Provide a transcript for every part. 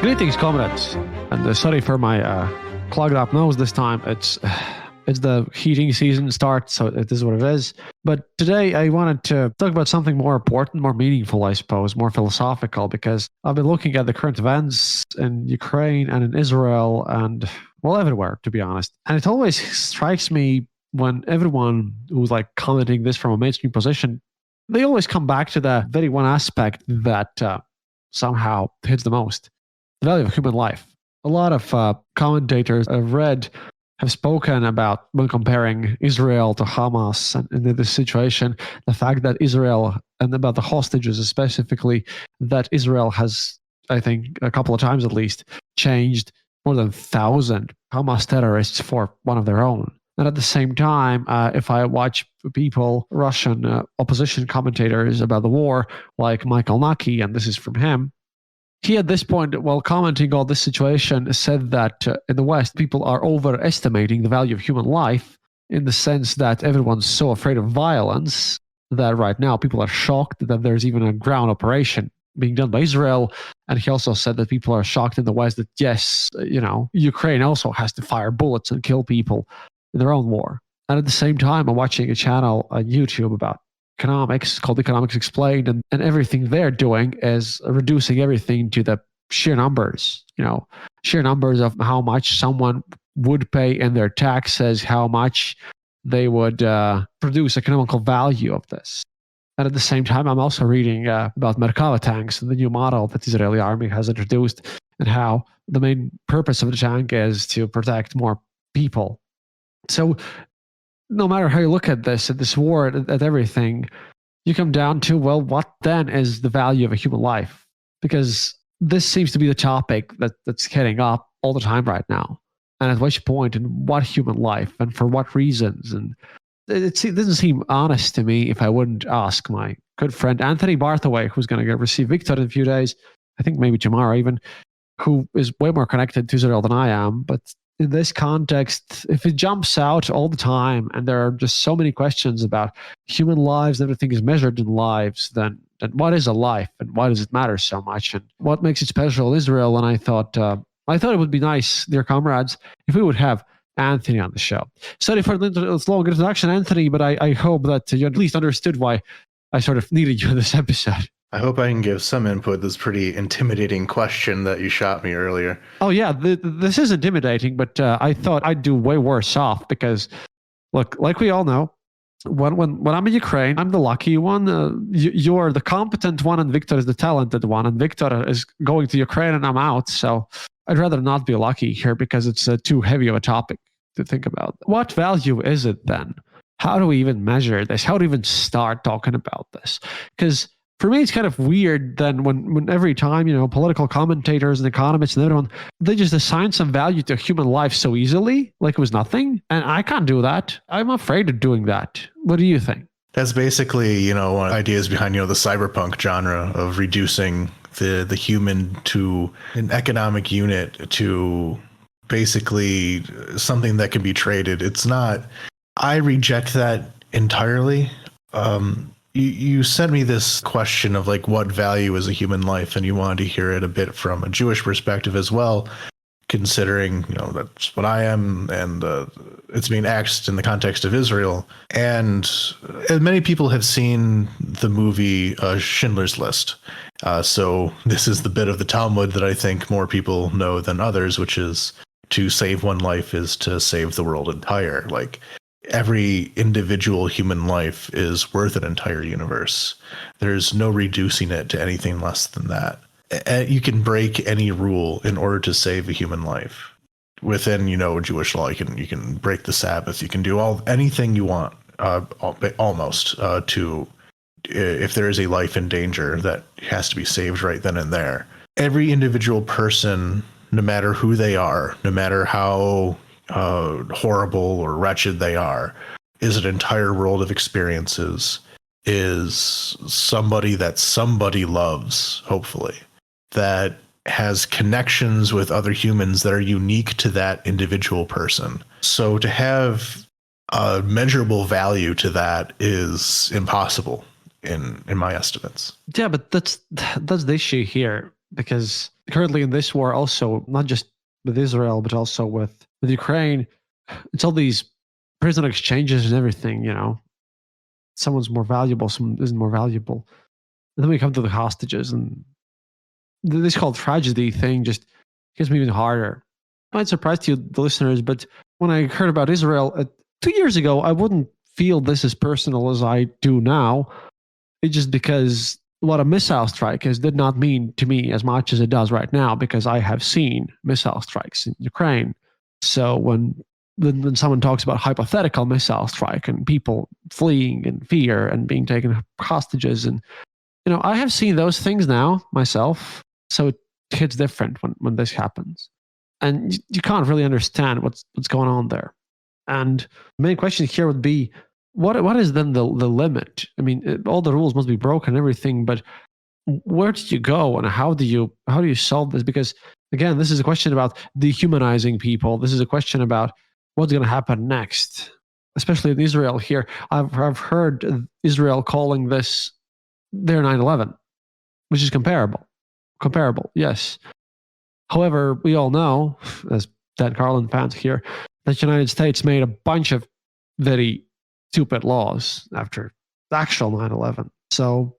Greetings, comrades, and sorry for my clogged up nose this time. It's the heating season start, so it is what it is. But today I wanted to talk about something more important, more meaningful, I suppose, more philosophical, because I've been looking at the current events in Ukraine and in Israel and, well, everywhere, to be honest. And it always strikes me when everyone who's like commenting this from a mainstream position, they always come back to the very one aspect that somehow hits the most: the value of human life. A lot of commentators I've read have spoken about, when comparing Israel to Hamas and in this situation, the fact that Israel, and about the hostages specifically, that Israel has, I think, a couple of times at least, changed more than 1,000 Hamas terrorists for one of their own. And at the same time, if I watch people, Russian opposition commentators about the war, like Michael Naki, and this is from him, he, at this point, while commenting on this situation, said that in the West, people are overestimating the value of human life, in the sense that everyone's so afraid of violence that right now people are shocked that there's even a ground operation being done by Israel. And he also said that people are shocked in the West that, yes, Ukraine also has to fire bullets and kill people in their own war. And at the same time, I'm watching a channel on YouTube about economics called Economics Explained, and everything they're doing is reducing everything to the sheer numbers, sheer numbers of how much someone would pay in their taxes, how much they would produce economical value of this. And at the same time, I'm also reading about Merkava tanks, the new model that the Israeli army has introduced, and how the main purpose of the tank is to protect more people. So no matter how you look at this war, at everything, you come down to, well, what then is the value of a human life? Because this seems to be the topic that's getting up all the time right now. And at which point, and what human life, and for what reasons? And it doesn't seem honest to me if I wouldn't ask my good friend Anthony Bartaway, who's going to receive Victor in a few days, I think maybe tomorrow even, who is way more connected to Israel than I am. But in this context, if it jumps out all the time and there are just so many questions about human lives, everything is measured in lives, then what is a life and why does it matter so much and what makes it special in Israel? And I thought it would be nice, dear comrades, if we would have Anthony on the show. Sorry for the long introduction, Anthony, but I hope that you at least understood why I sort of needed you in this episode. I hope I can give some input. This pretty intimidating question that you shot me earlier. Oh yeah, this is intimidating, but I thought I'd do way worse off because, look, like we all know, when I'm in Ukraine, I'm the lucky one. You're the competent one, and Victor is the talented one. And Victor is going to Ukraine, and I'm out. So I'd rather not be lucky here because it's too heavy of a topic to think about. What value is it then? How do we even measure this? How do we even start talking about this? Because for me, it's kind of weird then when every time, political commentators and economists and everyone, they just assign some value to human life so easily, like it was nothing. And I can't do that. I'm afraid of doing that. What do you think? That's basically, one of the ideas behind, the cyberpunk genre of reducing the human to an economic unit, to basically something that can be traded. It's not, I reject that entirely. You sent me this question of like, what value is a human life? And you wanted to hear it a bit from a Jewish perspective as well, considering, that's what I am. And it's being asked in the context of Israel. And many people have seen the movie Schindler's List. So this is the bit of the Talmud that I think more people know than others, which is to save one life is to save the world entire. Like, every individual human life is worth an entire universe. There's no reducing it to anything less than that. You can break any rule in order to save a human life. Within, Jewish law, you can break the Sabbath. You can do anything you want, almost, to if there is a life in danger that has to be saved right then and there. Every individual person, no matter who they are, no matter how horrible or wretched they are, is an entire world of experiences, is somebody that somebody loves, hopefully, that has connections with other humans that are unique to that individual person. So to have a measurable value to that is impossible in my estimates. Yeah, but that's the issue here. because currently in this war, also not just with Israel but also with Ukraine, it's all these prisoner exchanges and everything. Someone's more valuable, someone isn't more valuable. And then we come to the hostages, and this whole tragedy thing just gets me even harder. It might surprise you, the listeners, but when I heard about Israel 2 years ago, I wouldn't feel this as personal as I do now. It's just because what a missile strike did not mean to me as much as it does right now, because I have seen missile strikes in Ukraine. So when someone talks about hypothetical missile strike and people fleeing in fear and being taken hostages, and I have seen those things now myself, so it hits different when this happens, and you can't really understand what's going on there. And the main question here would be, what is then the limit? I mean, all the rules must be broken and everything, but where do you go, and how do you solve this? Because again, this is a question about dehumanizing people. This is a question about what's going to happen next, especially in Israel here. I've heard Israel calling this their 9/11, which is comparable. Yes. However, we all know, as Dan Carlin fans here, that the United States made a bunch of very stupid laws after the actual 9/11. So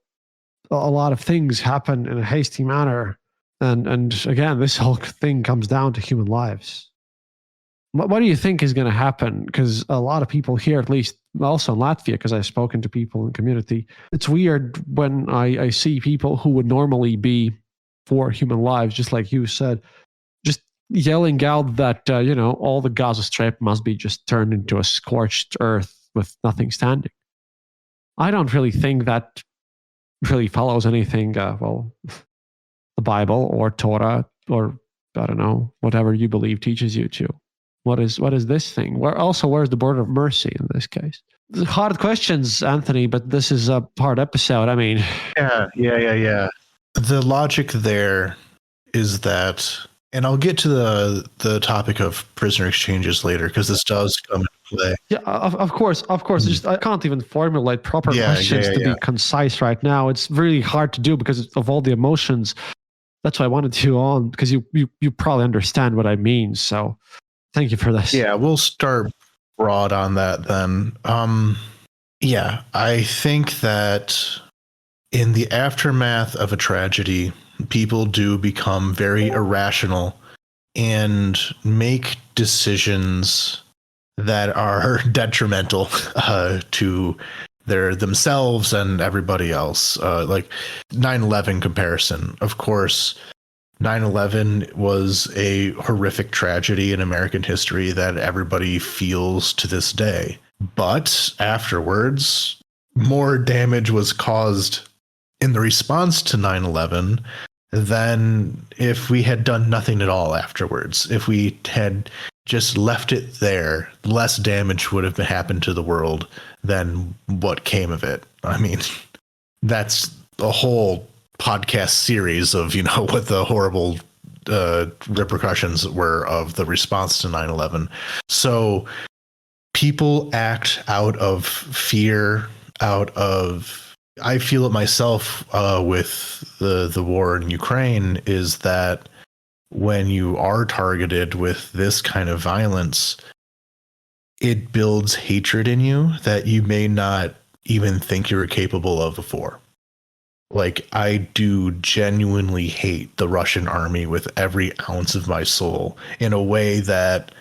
a lot of things happen in a hasty manner. And again, this whole thing comes down to human lives. What do you think is going to happen? Because a lot of people here, at least also in Latvia, because I've spoken to people in the community, it's weird when I see people who would normally be for human lives, just like you said, just yelling out that, all the Gaza Strip must be just turned into a scorched earth with nothing standing. I don't really think that really follows anything, the Bible or Torah, or I don't know, whatever you believe teaches you to. What is this thing? Where's the border of mercy in this case? Hard questions, Anthony, but this is a hard episode. I mean, yeah. The logic there is that, and I'll get to the topic of prisoner exchanges later, because this does come into play. Yeah, of course. Just I can't even formulate proper questions to be concise right now. It's really hard to do because of all the emotions. That's why I wanted you on, because you probably understand what I mean. So thank you for this. Yeah, we'll start broad on that then. I think that in the aftermath of a tragedy, people do become very irrational and make decisions that are detrimental to themselves and everybody else. Like 9/11 comparison. Of course, 9/11 was a horrific tragedy in American history that everybody feels to this day. But afterwards, more damage was caused in the response to 9/11 than if we had done nothing at all afterwards. If we had just left it there, less damage would have happened to the world than what came of it. I mean, that's a whole podcast series of, what the horrible repercussions were of the response to 9/11. So people act out of fear, I feel it myself with the war in Ukraine, is that when you are targeted with this kind of violence, it builds hatred in you that you may not even think you were capable of before. Like, I do genuinely hate the Russian army with every ounce of my soul in a way that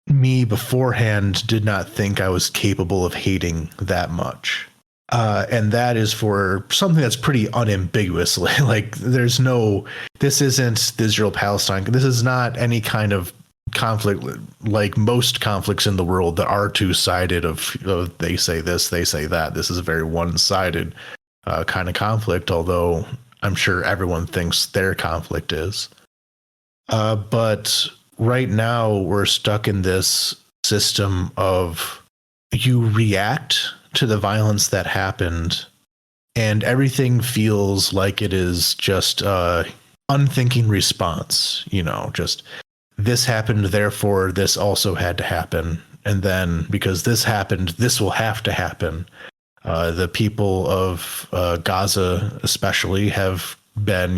me beforehand did not think I was capable of hating that much. And that is for something that's pretty unambiguous. Like, this isn't Israel-Palestine. This is not any kind of conflict like most conflicts in the world that are two-sided of they say this, they say that. This is a very one-sided kind of conflict, although I'm sure everyone thinks their conflict is. But right now we're stuck in this system of you react to the violence that happened, and everything feels like it is just unthinking response. Just this happened, therefore this also had to happen, and then because this happened, this will have to happen. The people of Gaza especially have been,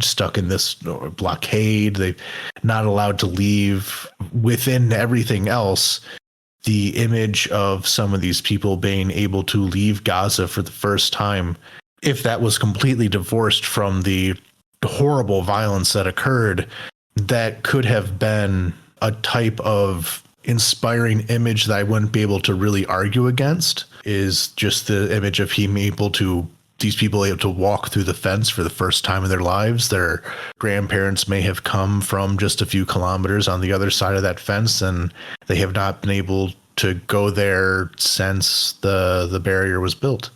stuck in this blockade. They're not allowed to leave. Within everything else, the image of some of these people being able to leave Gaza for the first time, if that was completely divorced from the horrible violence that occurred, that could have been a type of inspiring image that I wouldn't be able to really argue against, is just the image of these people able to walk through the fence for the first time in their lives. Their grandparents may have come from just a few kilometers on the other side of that fence, and they have not been able to go there since the barrier was built,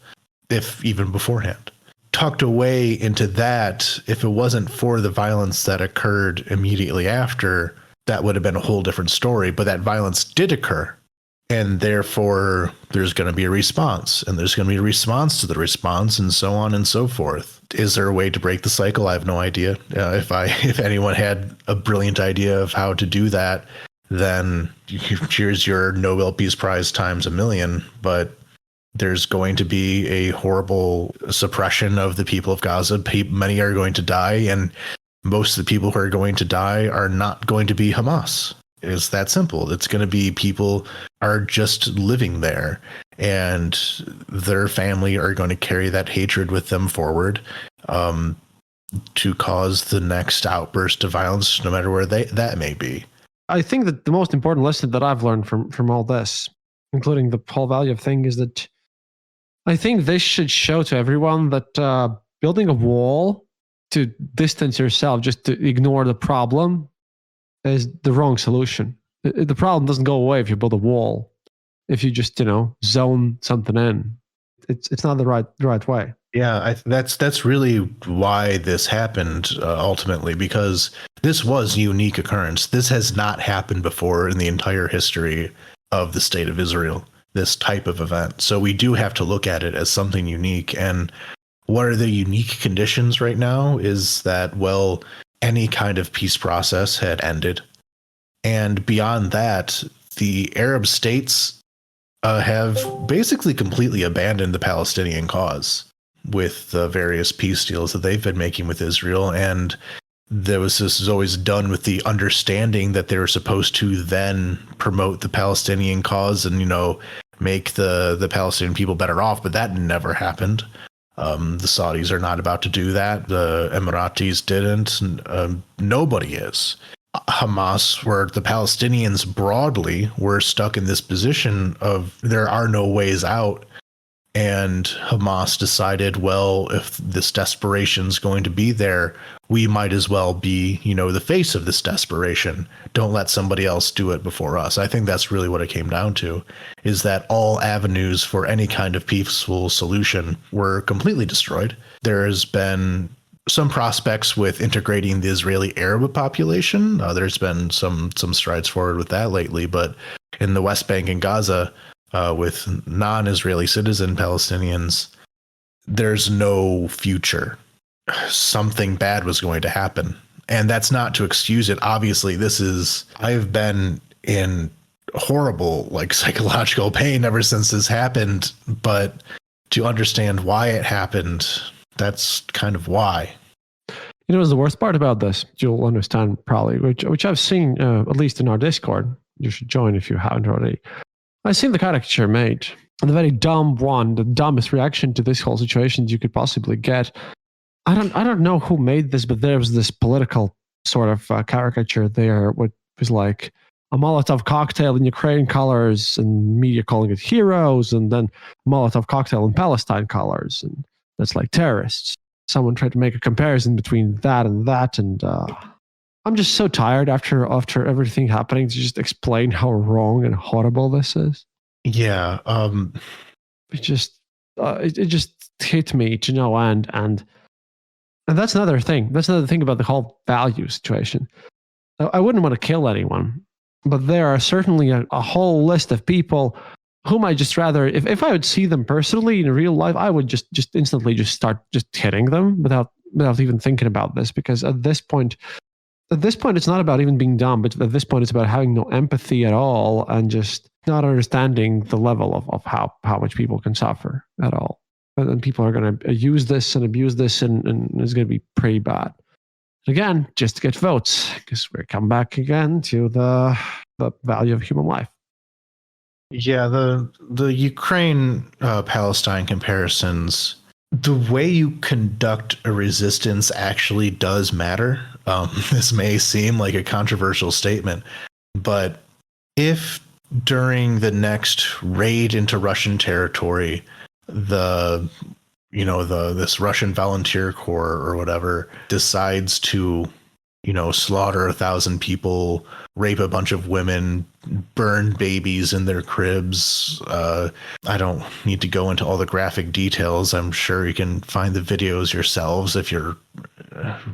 if even beforehand. Tucked away into that, if it wasn't for the violence that occurred immediately after, that would have been a whole different story. But that violence did occur, and therefore there's going to be a response, and there's going to be a response to the response, and so on and so forth. Is there a way to break the cycle? I have no idea. If anyone had a brilliant idea of how to do that, then here's your Nobel Peace Prize times a million. But there's going to be a horrible suppression of the people of Gaza. Many are going to die, and most of the people who are going to die are not going to be Hamas. It's that simple. It's going to be people are just living there, and their family are going to carry that hatred with them forward, to cause the next outburst of violence, no matter where that may be. I think that the most important lesson that I've learned from all this, including the whole value of thing, is that I think this should show to everyone that building a wall to distance yourself, just to ignore the problem, is the wrong solution. The problem doesn't go away if you build a wall. If you just, zone something in, it's not the right way. Yeah, that's really why this happened ultimately, because this was a unique occurrence. This has not happened before in the entire history of the state of Israel, this type of event. So we do have to look at it as something unique. And what are the unique conditions right now is that, well, any kind of peace process had ended. And beyond that, the Arab states have basically completely abandoned the Palestinian cause with the various peace deals that they've been making with Israel. And this is always done with the understanding that they were supposed to then promote the Palestinian cause and, make the Palestinian people better off. But that never happened. The Saudis are not about to do that. The Emiratis didn't. Nobody is. Hamas, where the Palestinians broadly were stuck in this position of there are no ways out. And Hamas decided, well, if this desperation is going to be there, we might as well be, the face of this desperation. Don't let somebody else do it before us. I think that's really what it came down to, is that all avenues for any kind of peaceful solution were completely destroyed. There has been some prospects with integrating the Israeli Arab population. There's been some strides forward with that lately, but in the West Bank and Gaza, with non-Israeli citizen Palestinians, there's no future. Something bad was going to happen. And that's not to excuse it. Obviously, I've been in horrible, psychological pain ever since this happened. But to understand why it happened, that's kind of why. The worst part about this, you'll understand probably, which I've seen, at least in our Discord. You should join if you haven't already. I've seen the caricature made, and the very dumb one, the dumbest reaction to this whole situation you could possibly get. I don't know who made this, but there was this political sort of caricature there, what was like a Molotov cocktail in Ukraine colors, and media calling it heroes, and then Molotov cocktail in Palestine colors, and that's like terrorists. Someone tried to make a comparison between that, and I'm just so tired after everything happening to just explain how wrong and horrible this is. Yeah. It just hit me to no end, and that's another thing. That's another thing about the whole value situation. I wouldn't want to kill anyone, but there are certainly a whole list of people whom I just rather, if I would see them personally in real life, I would just instantly just start just hitting them without even thinking about this, because at this point, it's not about even being dumb, but at this point, it's about having no empathy at all and just not understanding the level of how much people can suffer at all. And then people are going to use this and abuse this, and it's going to be pretty bad. Again, just to get votes, because we're coming back again to the value of human life. Yeah, the Ukraine Palestine comparisons, the way you conduct a resistance actually does matter. This may seem like a controversial statement, but if during the next raid into Russian territory, this Russian volunteer corps or whatever decides to, slaughter 1,000 people, rape a bunch of women, burn babies in their cribs. I don't need to go into all the graphic details. I'm sure you can find the videos yourselves if you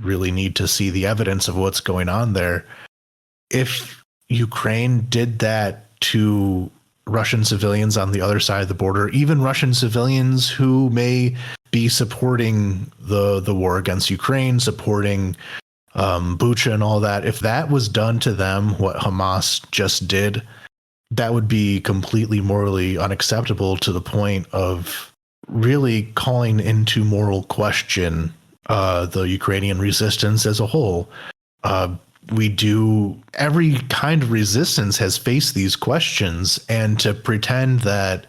really need to see the evidence of what's going on there. If Ukraine did that to Russian civilians on the other side of the border, even Russian civilians who may be supporting the war against Ukraine, supporting Bucha and all that, if that was done to them, what Hamas just did, that would be completely morally unacceptable, to the point of really calling into moral question the Ukrainian resistance as a whole. Every kind of resistance has faced these questions, and to pretend that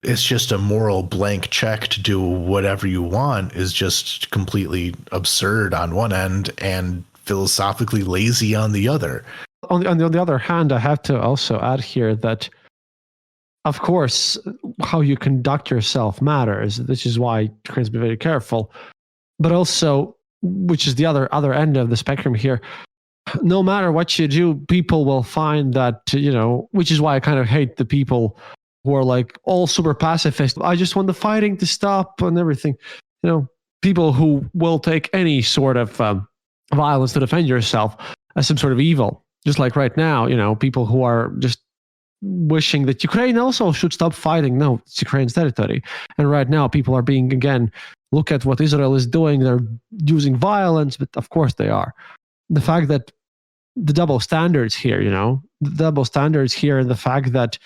it's just a moral blank check to do whatever you want is just completely absurd on one end and philosophically lazy on the other. On the other hand, I have to also add here that, of course, how you conduct yourself matters. This is why Ukraine's be very careful. But also, which is the other end of the spectrum here, no matter what you do, people will find that, which is why I kind of hate the people who are like all super pacifist. I just want the fighting to stop and everything. People who will take any sort of violence to defend yourself as some sort of evil. Just like right now, people who are just wishing that Ukraine also should stop fighting. No, it's Ukraine's territory. And right now people are being, again, look at what Israel is doing. They're using violence, but of course they are. The fact that the double standards here, and the fact that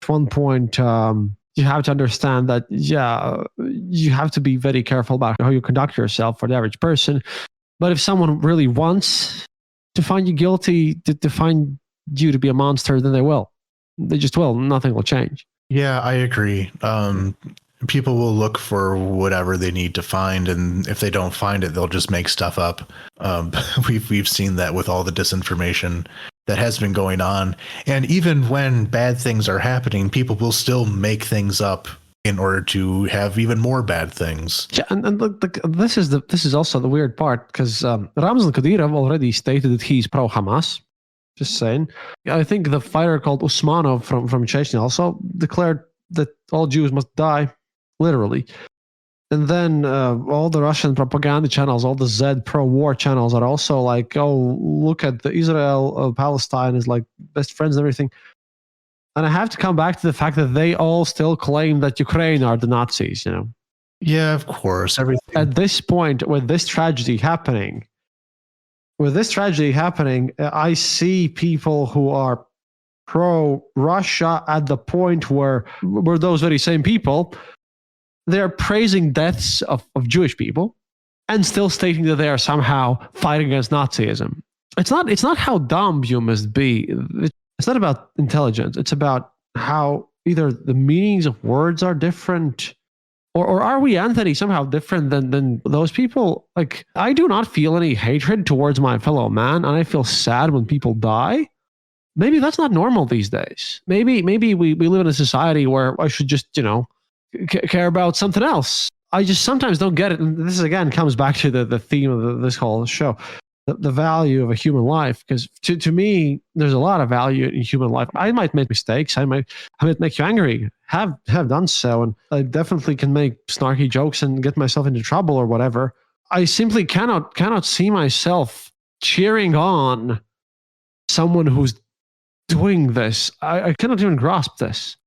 at one point you have to understand that, you have to be very careful about how you conduct yourself for the average person. But if someone really wants to find you guilty, to find you to be a monster, then they will. They just will. Nothing will change. Yeah, I agree. People will look for whatever they need to find, and if they don't find it, they'll just make stuff up. We've seen that with all the disinformation that has been going on, and even when bad things are happening, people will still make things up in order to have even more bad things. Yeah, and this is also the weird part, because Ramzan Kadyrov already stated that he's pro-Hamas. Just saying. I think the fighter called Usmanov from Chechnya also declared that all Jews must die. Literally. And then all the Russian propaganda channels, all the Z pro-war channels are also like, oh, look at the Israel, Palestine is like best friends and everything. And I have to come back to the fact that they all still claim that Ukraine are the Nazis, Yeah, of course. Everything. At this point, with this tragedy happening, I see people who are pro-Russia at the point where those very same people, they're praising deaths of Jewish people and still stating that they are somehow fighting against Nazism. It's not how dumb you must be. It's not about intelligence. It's about how either the meanings of words are different, or are we, Anthony, somehow different than those people? Like, I do not feel any hatred towards my fellow man, and I feel sad when people die. Maybe that's not normal these days. Maybe we live in a society where I should just, care about something else. I just sometimes don't get it. And this again comes back to the theme of this whole show, the value of a human life. Because to me, there's a lot of value in human life. I might make mistakes. I might make you angry. Have done so, and I definitely can make snarky jokes and get myself into trouble or whatever. I simply cannot see myself cheering on someone who's doing this. I cannot even grasp this.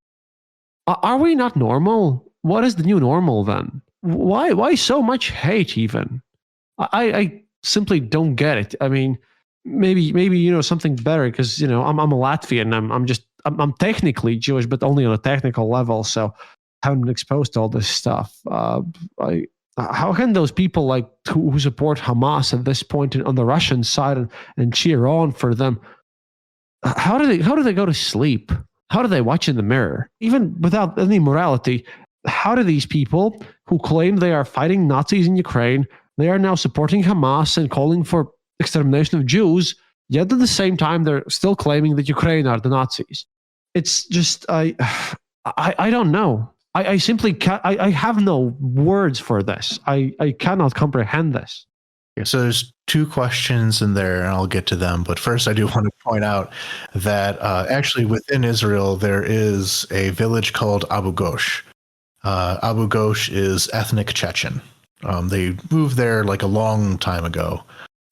Are we not normal? What is the new normal then? Why so much hate even? I simply don't get it. I mean, maybe something better, because I'm a Latvian. I'm technically Jewish, but only on a technical level. So I haven't been exposed to all this stuff. How can those people like who support Hamas at this point on the Russian side and cheer on for them? How do they go to sleep? How do they watch in the mirror? Even without any morality, how do these people who claim they are fighting Nazis in Ukraine, they are now supporting Hamas and calling for extermination of Jews, yet at the same time they're still claiming that Ukraine are the Nazis? It's just I don't know. I simply can't. I have no words for this. I cannot comprehend this. Okay, so there's two questions in there, and I'll get to them. But first, I do want to point out that actually within Israel, there is a village called Abu Ghosh. Abu Ghosh is ethnic Chechen. They moved there like a long time ago.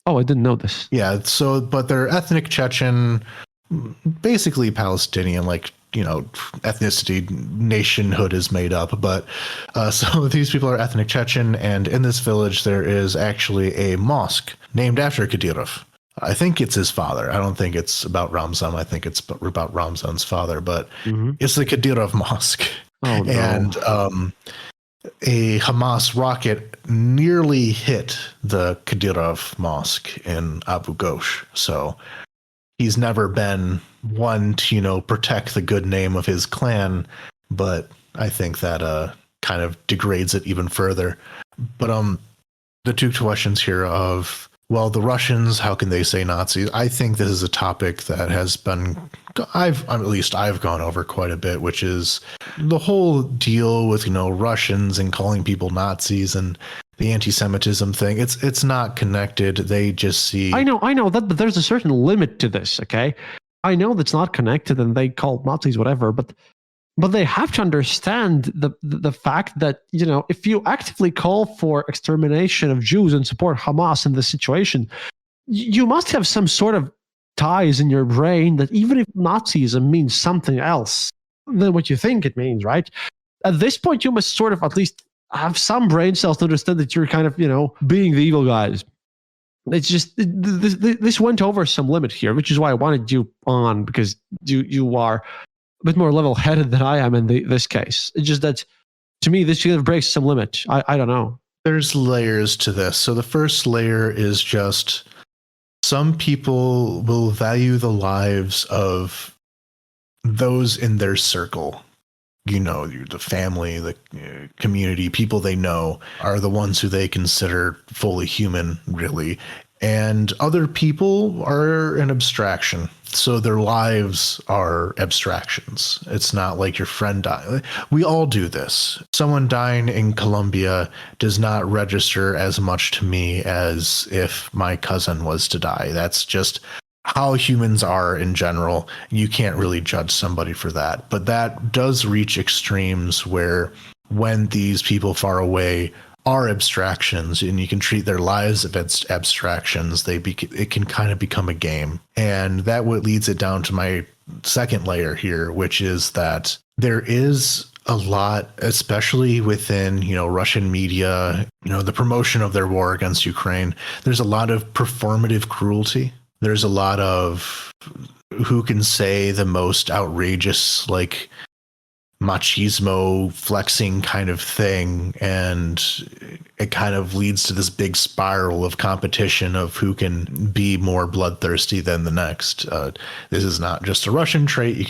Oh, I didn't know this. Yeah, so, but they're ethnic Chechen, basically Palestinian, like, you know, ethnicity, nationhood is made up. But so these people are ethnic Chechen, and in this village, there is actually a mosque named after Kadyrov. I think it's his father. I don't think it's about Ramzan. I think it's about Ramzan's father, but it's the Kadyrov Mosque. Oh, no. And a Hamas rocket nearly hit the Kadyrov Mosque in Abu Ghosh. So he's never been one to, you know, protect the good name of his clan, but I think that kind of degrades it even further. But the two questions here of, well, the Russians, how can they say Nazis? I think this is a topic that has been, I've gone over quite a bit, which is the whole deal with, you know, Russians and calling people Nazis and the anti-Semitism thing. It's not connected. They just see. I know that, but there's a certain limit to this. Okay, I know that's not connected, and they call Nazis whatever, but they have to understand the fact that, you know, if you actively call for extermination of Jews and support Hamas in this situation, you must have some sort of ties in your brain that even if Nazism means something else than what you think it means, right? At this point, you must sort of at least have some brain cells to understand that you're kind of, you know, being the evil guys. It's just this went over some limit here, which is why I wanted you on, because you are a bit more level-headed than I am in this case. It's just that, to me, this kind of breaks some limit. I don't know. There's layers to this. So the first layer is just some people will value the lives of those in their circle. You know, the family, the community, people they know are the ones who they consider fully human, really. And other people are an abstraction. So their lives are abstractions. It's not like your friend died. We all do this. Someone dying in Colombia does not register as much to me as if my cousin was to die. That's just how humans are in general. You can't really judge somebody for that. But that does reach extremes where when these people far away are abstractions and you can treat their lives as abstractions, it can kind of become a game. And that what leads it down to my second layer here, which is that there is a lot, especially within, you know, Russian media, you know, the promotion of their war against Ukraine. There's a lot of performative cruelty. There's a lot of who can say the most outrageous, like, machismo flexing kind of thing, and it kind of leads to this big spiral of competition of who can be more bloodthirsty than the next. This is not just a Russian trait.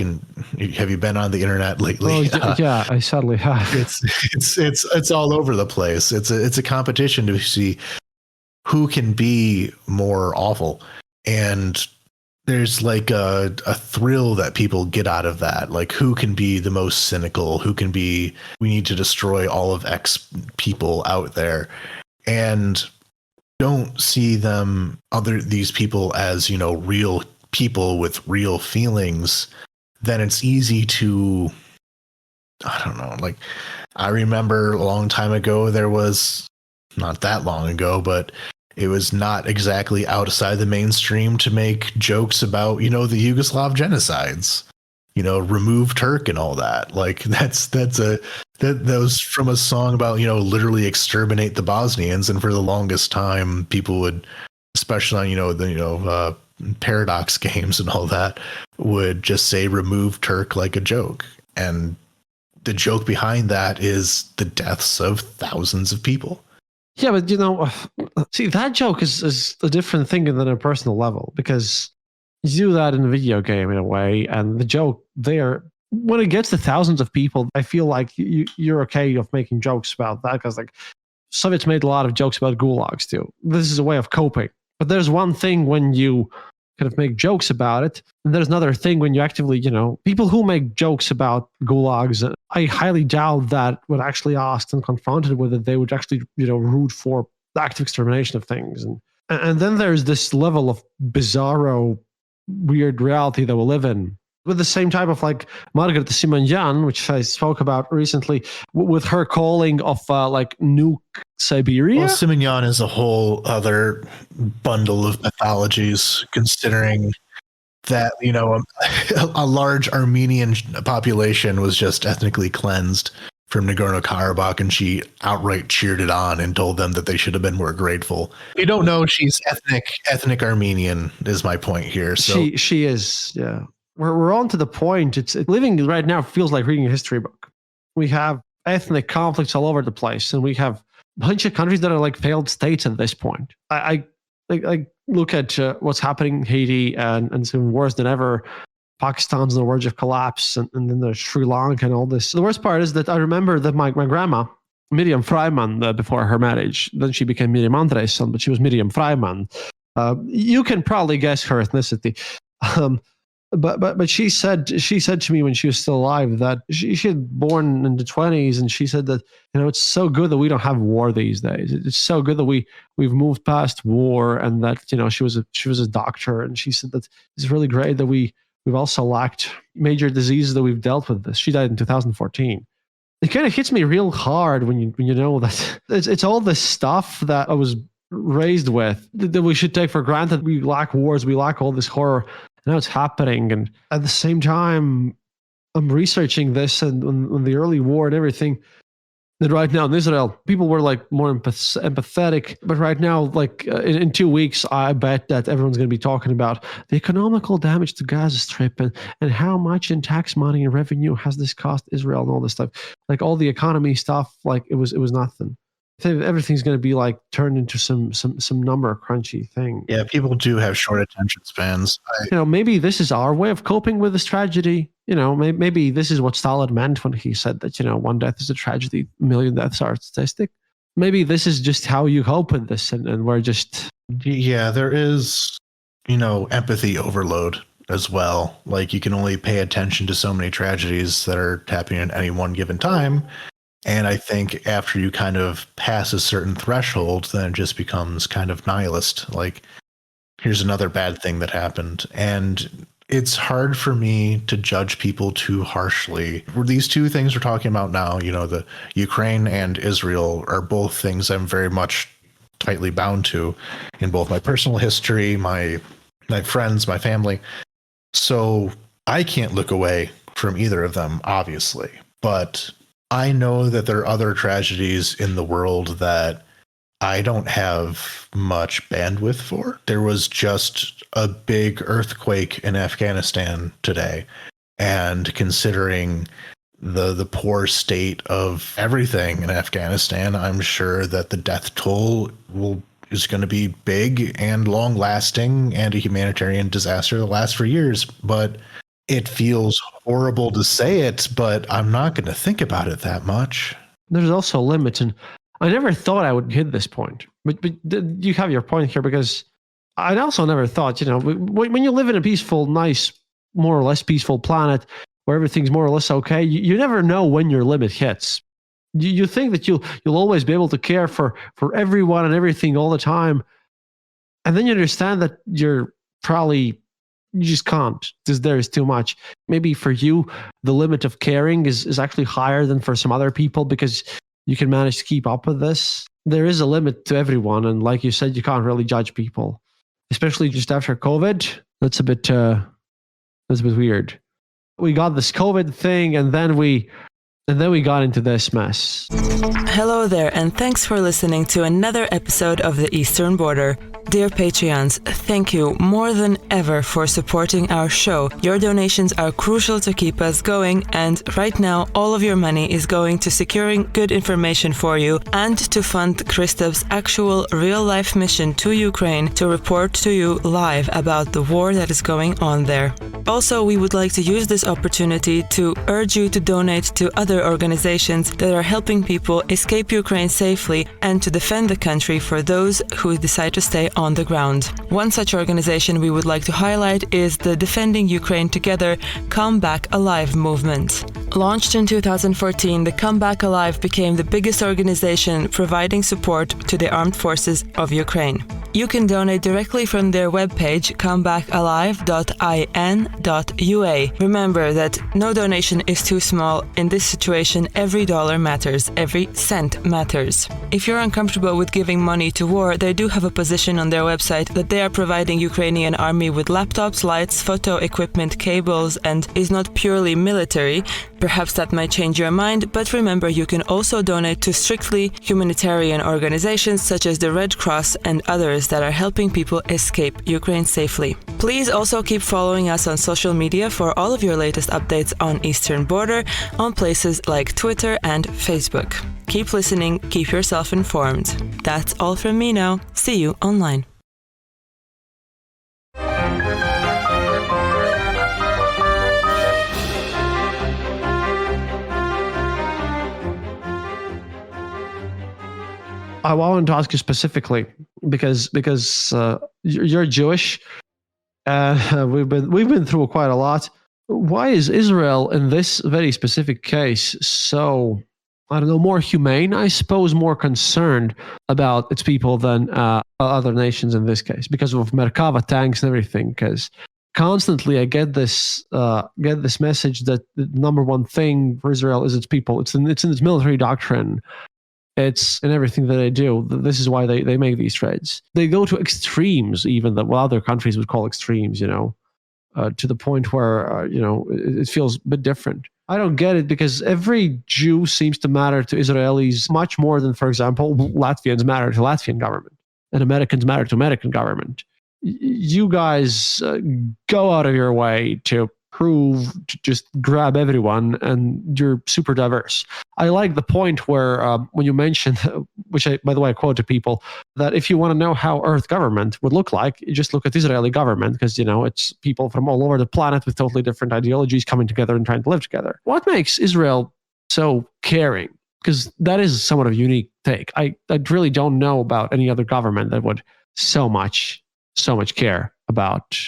Have you been on the internet lately? Yeah, I sadly have. It's all over the place. It's a competition to see who can be more awful, and there's like a thrill that people get out of that. Like, who can be the most cynical? Who can be, we need to destroy all of X people out there, and don't see these people as, you know, real people with real feelings. Then it's easy to, I don't know, like, I remember a long time ago, there was, not that long ago, but it was not exactly outside the mainstream to make jokes about, you know, the Yugoslav genocides, you know, remove Turk and all that. Like, that was from a song about, you know, literally exterminate the Bosnians. And for the longest time, people would, especially on, you know, Paradox games and all that, would just say remove Turk like a joke. And the joke behind that is the deaths of thousands of people. Yeah, but see, that joke is a different thing than a personal level, because you do that in a video game in a way, and the joke there, when it gets to thousands of people, I feel like you're okay of making jokes about that, because like Soviets made a lot of jokes about gulags too. This is a way of coping. But there's one thing when you kind of make jokes about it, and there's another thing when you actively, people who make jokes about gulags, I highly doubt that when actually asked and confronted with it, they would actually, root for the active extermination of things. And then there's this level of bizarro, weird reality that we live in, with the same type of like Margaret Simonyan, which I spoke about recently, with her calling of like nuke Siberia. Well, Simonyan is a whole other bundle of pathologies, considering that, a large Armenian population was just ethnically cleansed from Nagorno-Karabakh, and she outright cheered it on and told them that they should have been more grateful. You don't know she's ethnic Armenian is my point here. So she is, yeah. We're on to the point. It's living right now feels like reading a history book. We have ethnic conflicts all over the place, and we have a bunch of countries that are like failed states at this point. I look at what's happening in Haiti, and it's even worse than ever. Pakistan's on the verge of collapse, and then there's Sri Lanka and all this. The worst part is that I remember that my grandma, Miriam Freiman, before her marriage, then she became Miriam Andresson, but she was Miriam Freiman. You can probably guess her ethnicity. But she said to me when she was still alive that she had born in the 1920s, and she said that it's so good that we don't have war these days. It's so good that we've moved past war, and that she was a doctor, and she said that it's really great that we've also lacked major diseases that we've dealt with this. She died in 2014. It kind of hits me real hard when you know that it's all this stuff that I was raised with that we should take for granted. We lack wars, we lack all this horror. Now it's happening, and at the same time, I'm researching this and on the early war and everything. That right now in Israel, people were like more empathetic, but right now, like in 2 weeks, I bet that everyone's going to be talking about the economical damage to Gaza Strip and how much in tax money and revenue has this cost Israel and all this stuff. Like all the economy stuff, like it was nothing. Everything's going to be like turned into some number crunchy thing. Yeah, people do have short attention spans. Maybe this is our way of coping with this tragedy. Maybe this is what Stalin meant when he said that, one death is a tragedy, a million deaths are a statistic. Maybe this is just how you cope with this, and we're just... Yeah, there is, empathy overload as well. Like, you can only pay attention to so many tragedies that are happening at any one given time. And I think after you kind of pass a certain threshold, then it just becomes kind of nihilist. Like, here's another bad thing that happened. And it's hard for me to judge people too harshly. These two things we're talking about now, the Ukraine and Israel, are both things I'm very much tightly bound to in both my personal history, my friends, my family. So I can't look away from either of them, obviously. But I know that there are other tragedies in the world that I don't have much bandwidth for. There was just a big earthquake in Afghanistan today. And considering the poor state of everything in Afghanistan, I'm sure that the death toll is going to be big and long lasting, and a humanitarian disaster that lasts for years. But it feels horrible to say it, but I'm not going to think about it that much. There's also limits, and I never thought I would hit this point. But you have your point here, because I also never thought, when you live in a peaceful, nice, more or less peaceful planet where everything's more or less okay, you never know when your limit hits. You think that you'll always be able to care for everyone and everything all the time, and then you understand that you just can't, because there is too much. Maybe for you, the limit of caring is actually higher than for some other people, because you can manage to keep up with this. There is a limit to everyone, and like you said, you can't really judge people, especially just after COVID. That's a bit weird. We got this COVID thing, and then we got into this mess. Hello there, and thanks for listening to another episode of The Eastern Border. Dear Patreons, thank you more than ever for supporting our show. Your donations are crucial to keep us going, and right now all of your money is going to securing good information for you and to fund Kristev's actual real-life mission to Ukraine to report to you live about the war that is going on there. Also, we would like to use this opportunity to urge you to donate to other organizations that are helping people escape Ukraine safely and to defend the country for those who decide to stay on the ground. One such organization we would like to highlight is the Defending Ukraine Together Come Back Alive movement. Launched in 2014, the Come Back Alive became the biggest organization providing support to the armed forces of Ukraine. You can donate directly from their webpage, comebackalive.in.ua. Remember that no donation is too small. In this situation, every dollar matters, every cent matters. If you're uncomfortable with giving money to war, they do have a position on their website that they are providing Ukrainian army with laptops, lights, photo equipment, cables, and is not purely military. Perhaps that might change your mind, but remember you can also donate to strictly humanitarian organizations such as the Red Cross and others that are helping people escape Ukraine safely. Please also keep following us on social media for all of your latest updates on Eastern Border on places like Twitter and Facebook. Keep listening, keep yourself informed. That's all from me now. See you online. I wanted to ask you specifically because you're Jewish. We've been through quite a lot. Why is Israel in this very specific case so, I don't know, more humane? I suppose more concerned about its people than other nations in this case because of Merkava tanks and everything. Because constantly I get this message that the number one thing for Israel is its people. It's in its military doctrine. It's in everything that they do. This is why they make these trades. They go to extremes, even that what other countries would call extremes, to the point where, it feels a bit different. I don't get it because every Jew seems to matter to Israelis much more than, for example, Latvians matter to Latvian government and Americans matter to American government. You guys go out of your way to just grab everyone, and you're super diverse. I like the point where when you mentioned, which I, by the way, I quote to people, that if you want to know how Earth government would look like, you just look at Israeli government because, it's people from all over the planet with totally different ideologies coming together and trying to live together. What makes Israel so caring? Because that is somewhat of a unique take. I really don't know about any other government that would so much care about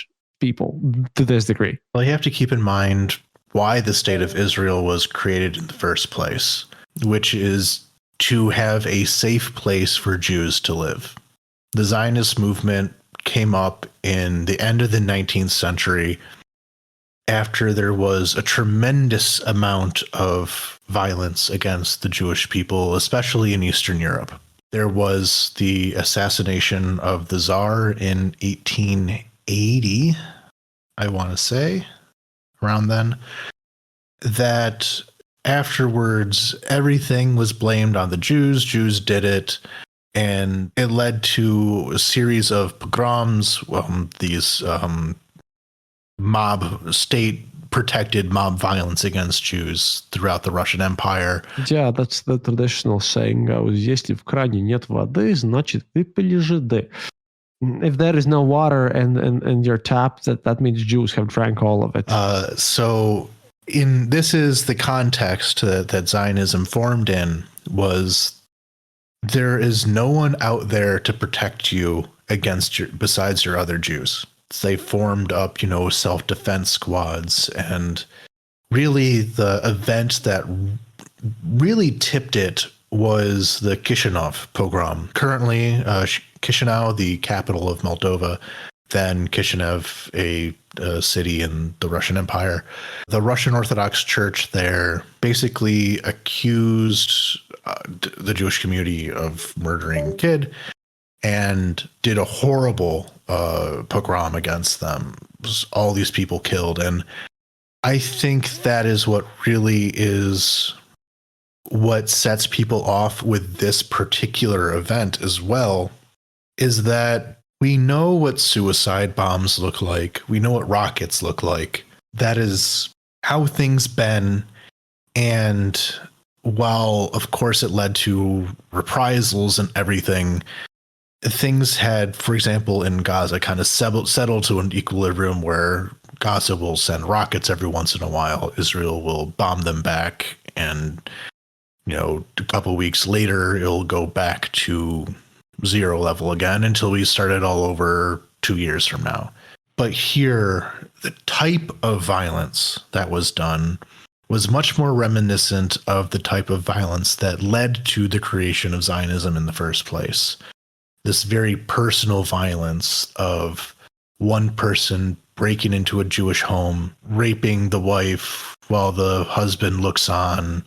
people to this degree. Well, you have to keep in mind why the state of Israel was created in the first place, which is to have a safe place for Jews to live. The Zionist movement came up in the end of the 19th century after there was a tremendous amount of violence against the Jewish people, especially in Eastern Europe. There was the assassination of the Tsar in 1880, I want to say, around then, that afterwards everything was blamed on the Jews. Jews did it, and it led to a series of pogroms, these state-protected mob violence against Jews throughout the Russian Empire. Yeah, that's the traditional saying goes, если в кране нет воды, значит выпили жиды. If there is no water and your tap, that means Jews have drank all of it. So this is the context that Zionism formed in, was there is no one out there to protect you besides your other Jews. They formed up, self-defense squads, and really the event that really tipped it was the Chisinau pogrom. Currently, Chisinau, the capital of Moldova, then Kishinev, a city in the Russian Empire. The Russian Orthodox Church there basically accused the Jewish community of murdering a kid and did a horrible pogrom against them. All these people killed. And I think that is what really is what sets people off with this particular event as well, is that We know what suicide bombs look like. We know what rockets look like. That is how things been. And while, of course, it led to reprisals and everything, things had, for example, in Gaza, kind of settled to an equilibrium where Gaza will send rockets every once in a while. Israel will bomb them back. And, a couple weeks later, it'll go back to zero level again until we start it all over 2 years from now. But here, the type of violence that was done was much more reminiscent of the type of violence that led to the creation of Zionism in the first place. This very personal violence of one person breaking into a Jewish home, raping the wife while the husband looks on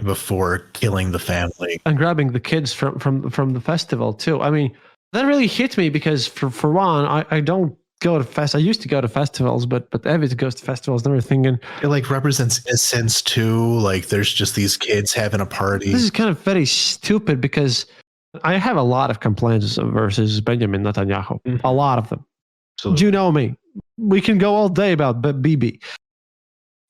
before killing the family. And grabbing the kids from the festival too. I mean, that really hit me because for one, I don't go to I used to go to festivals, but Evit goes to festivals and everything, and it like represents innocence too. Like there's just these kids having a party. This is kind of very stupid because I have a lot of complaints versus Benjamin Netanyahu. Mm-hmm. A lot of them. Absolutely. You know me. We can go all day about Bibi.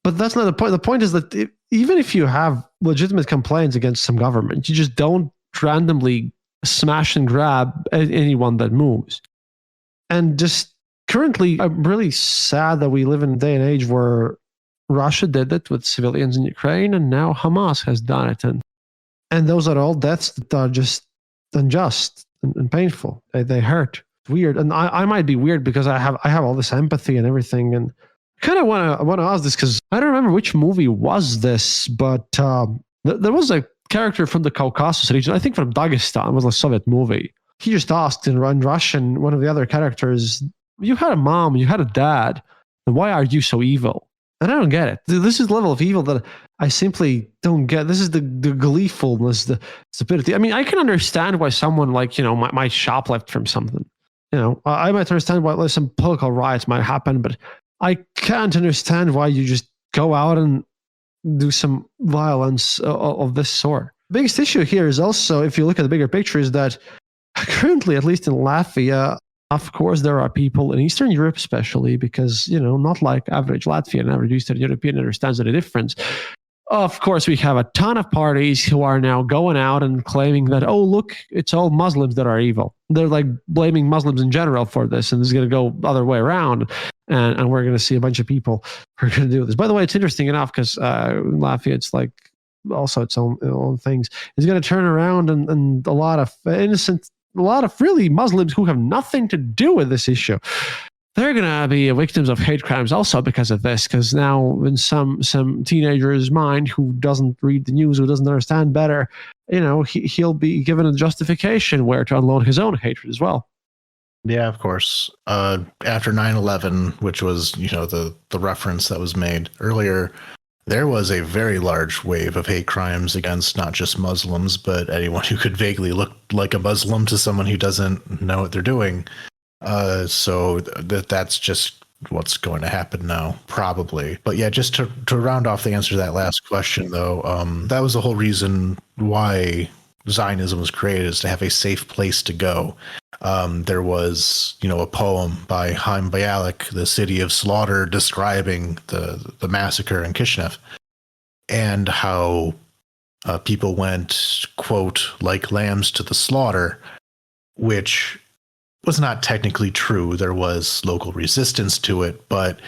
But that's not the point. The point is that even if you have legitimate complaints against some government, you just don't randomly smash and grab anyone that moves. And just currently, I'm really sad that we live in a day and age where Russia did it with civilians in Ukraine, and now Hamas has done it. And those are all deaths that are just unjust and painful. They hurt. Weird. And I might be weird because I have all this empathy and everything. And I kind of want to ask this because I don't remember which movie was this, but there was a character from the Caucasus region, I think from Dagestan. It was a Soviet movie. He just asked in Russian, one of the other characters, you had a mom, you had a dad, and why are you so evil? And I don't get it. This is the level of evil that I simply don't get. This is the gleefulness, the stupidity. I mean, I can understand why someone might shoplift from something. I might understand why some political riots might happen, but I can't understand why you just go out and do some violence of this sort. The biggest issue here is also, if you look at the bigger picture, is that currently, at least in Latvia, of course, there are people in Eastern Europe, especially because, not like average Latvian, average Eastern European understands the difference. Of course, we have a ton of parties who are now going out and claiming that, oh, look, it's all Muslims that are evil. They're like blaming Muslims in general for this, and this is going to go the other way around. And we're going to see a bunch of people who are going to do this. By the way, it's interesting enough because in Latvia, it's like also its own things. It's going to turn around and a lot of really Muslims who have nothing to do with this issue, they're going to be victims of hate crimes also because of this. Because now in some teenager's mind who doesn't read the news, who doesn't understand better, he'll be given a justification where to unload his own hatred as well. Yeah, of course. After 9/11, which was, the reference that was made earlier, there was a very large wave of hate crimes against not just Muslims, but anyone who could vaguely look like a Muslim to someone who doesn't know what they're doing. So that's just what's going to happen now, probably. But yeah, just to round off the answer to that last question, though, that was the whole reason why Zionism was created, is to have a safe place to go. There was, a poem by Chaim Bialik, The City of Slaughter, describing the massacre in Kishinev and how people went, quote, like lambs to the slaughter, which was not technically true. There was local resistance to it, but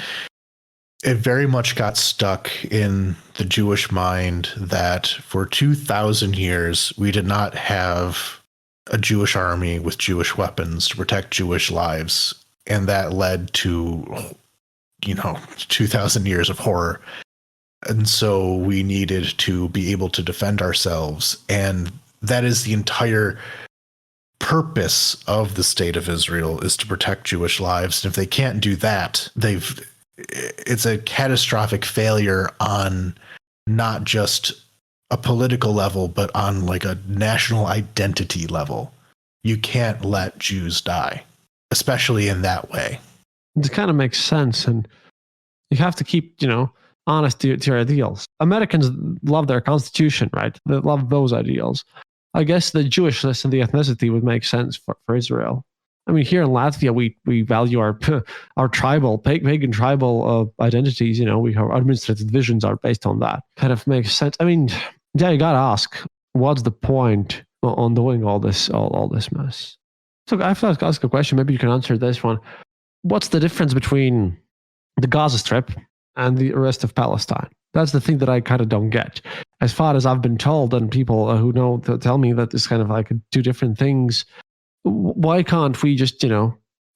it very much got stuck in the Jewish mind that for 2,000 years, we did not have a Jewish army with Jewish weapons to protect Jewish lives. And that led to, 2,000 years of horror. And so we needed to be able to defend ourselves. And that is the entire purpose of the state of Israel, is to protect Jewish lives. And if they can't do that, it's a catastrophic failure on not just a political level, but on like a national identity level. You can't let Jews die, especially in that way. It kind of makes sense. And you have to keep, honest to your ideals. Americans love their constitution, right? They love those ideals. I guess the Jewishness and the ethnicity would make sense for Israel. I mean, here in Latvia, we value our our tribal, pagan tribal identities. We have our administrative divisions are based on that. Kind of makes sense. I mean, yeah, you gotta ask, what's the point on doing all this mess? So I have to ask a question. Maybe you can answer this one. What's the difference between the Gaza Strip and the rest of Palestine? That's the thing that I kind of don't get. As far as I've been told, and people who know tell me that it's kind of like two different things. Why can't we just,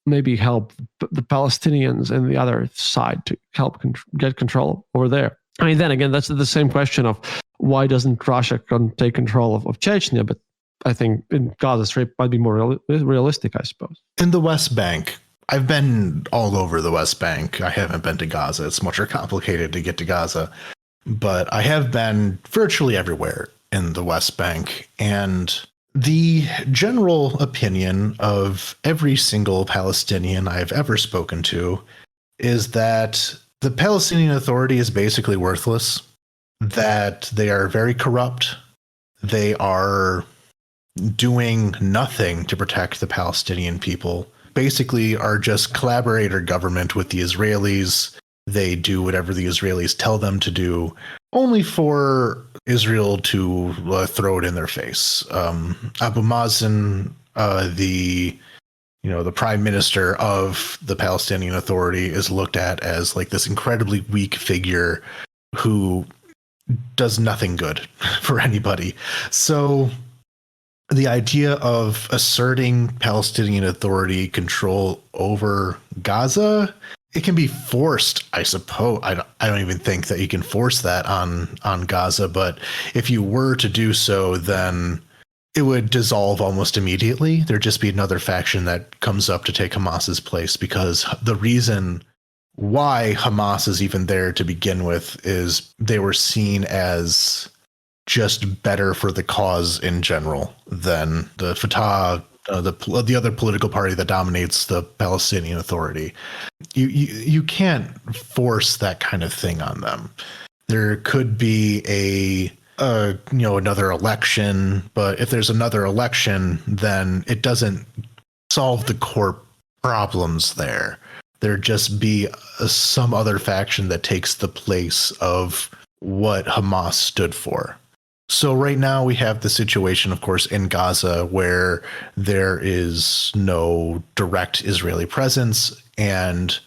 maybe help the Palestinians and the other side to help get control over there? I mean, then again, that's the same question of why doesn't Russia take control of Chechnya? But I think in Gaza Strip might be more realistic, I suppose. In the West Bank, I've been all over the West Bank. I haven't been to Gaza. It's much more complicated to get to Gaza. But I have been virtually everywhere in the West Bank. And the general opinion of every single Palestinian I've ever spoken to is that the Palestinian Authority is basically worthless, that they are very corrupt. They are doing nothing to protect the Palestinian people. Basically are just collaborator government with the Israelis. They do whatever the Israelis tell them to do, only for Israel to throw it in their face. Abu Mazen, the prime minister of the Palestinian Authority, is looked at as like this incredibly weak figure who does nothing good for anybody. So the idea of asserting Palestinian Authority control over Gaza, it can be forced, I suppose. I don't even think that you can force that on Gaza, but if you were to do so, then it would dissolve almost immediately. There'd just be another faction that comes up to take Hamas's place, because the reason why Hamas is even there to begin with is they were seen as just better for the cause in general than the Fatah, the other political party that dominates the Palestinian Authority. You can't force that kind of thing on them. There could be another election, but if there's another election, then it doesn't solve the core problems there. There'd just be some other faction that takes the place of what Hamas stood for. So right now we have the situation, of course, in Gaza where there is no direct Israeli presence, and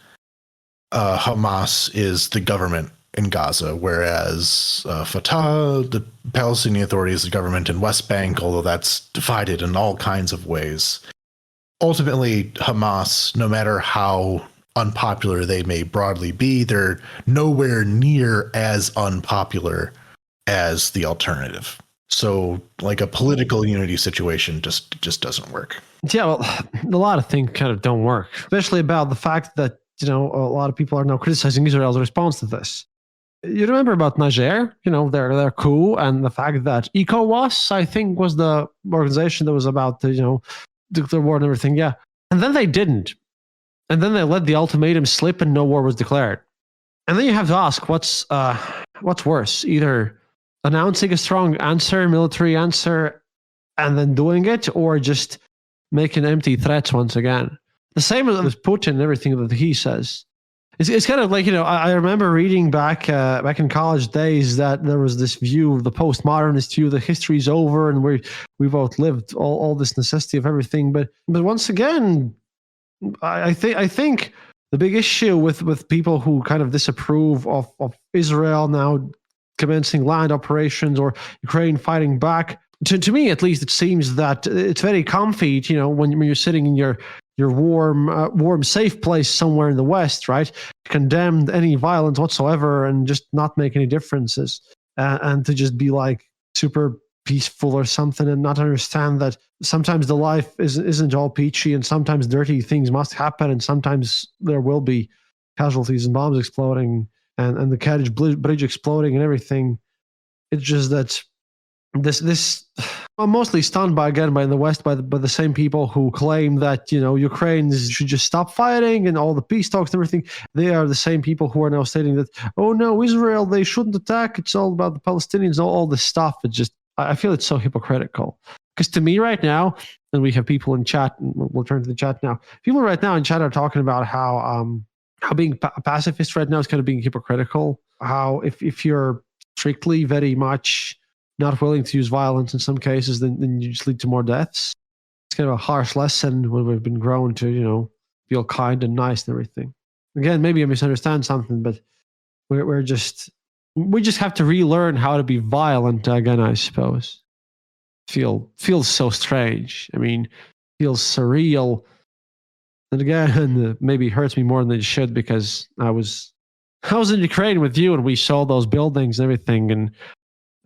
Hamas is the government in Gaza, whereas Fatah, the Palestinian Authority, is the government in West Bank, although that's divided in all kinds of ways. Ultimately, Hamas, no matter how unpopular they may broadly be, they're nowhere near as unpopular as the alternative. So like a political unity situation just doesn't work. Yeah, well, a lot of things kind of don't work, especially about the fact that, a lot of people are now criticizing Israel's response to this. You remember about Niger, their coup, and the fact that ECOWAS, I think, was the organization that was about to, declare war and everything. Yeah. And then they didn't. And then they let the ultimatum slip and no war was declared. And then you have to ask, what's worse? Either announcing a strong answer, military answer, and then doing it, or just making empty threats once again. The same with Putin and everything that he says. It's kind of like, I remember reading back in college days that there was this view, the postmodernist view, that history's over and we've outlived all this necessity of everything. But once again, I think the big issue with people who kind of disapprove of Israel now commencing land operations or Ukraine fighting back, to me at least, it seems that it's very comfy, when you're sitting in your warm, safe place somewhere in the West, right? Condemn any violence whatsoever and just not make any differences, and to just be like super peaceful or something, and not understand that sometimes the life isn't all peachy, and sometimes dirty things must happen, and sometimes there will be casualties and bombs exploding and the Kerch bridge exploding and everything. It's just that this I'm mostly stunned by the West by the same people who claim that Ukrainians should just stop fighting and all the peace talks and everything. They are the same people who are now stating that, oh no, Israel, they shouldn't attack. It's all about the Palestinians. All this stuff. It's just, I feel it's so hypocritical, Because to me right now, and we have people in chat, and we'll turn to the chat now. People right now in chat are talking about how being a pacifist right now is kind of being hypocritical. How if you're strictly very much not willing to use violence in some cases, then you just lead to more deaths. It's kind of a harsh lesson when we've been grown to, feel kind and nice and everything. Again, maybe I misunderstand something, but we just have to relearn how to be violent again, I suppose. Feels so strange. I mean, feels surreal. And again, maybe hurts me more than it should because I was in Ukraine with you and we saw those buildings and everything.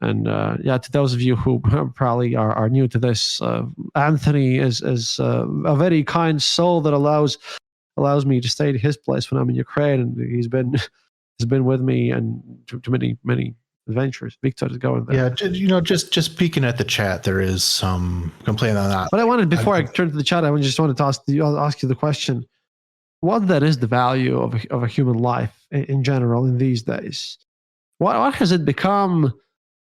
And to those of you who probably are new to this, Anthony is a very kind soul that allows me to stay at his place when I'm in Ukraine, and he's been with me and to many adventures. Victor is going there. Yeah, just peeking at the chat, there is some complaint on that. But I wanted, before I turn to the chat, I just wanted to ask you the question: what then is the value of a human life in general in these days? What has it become?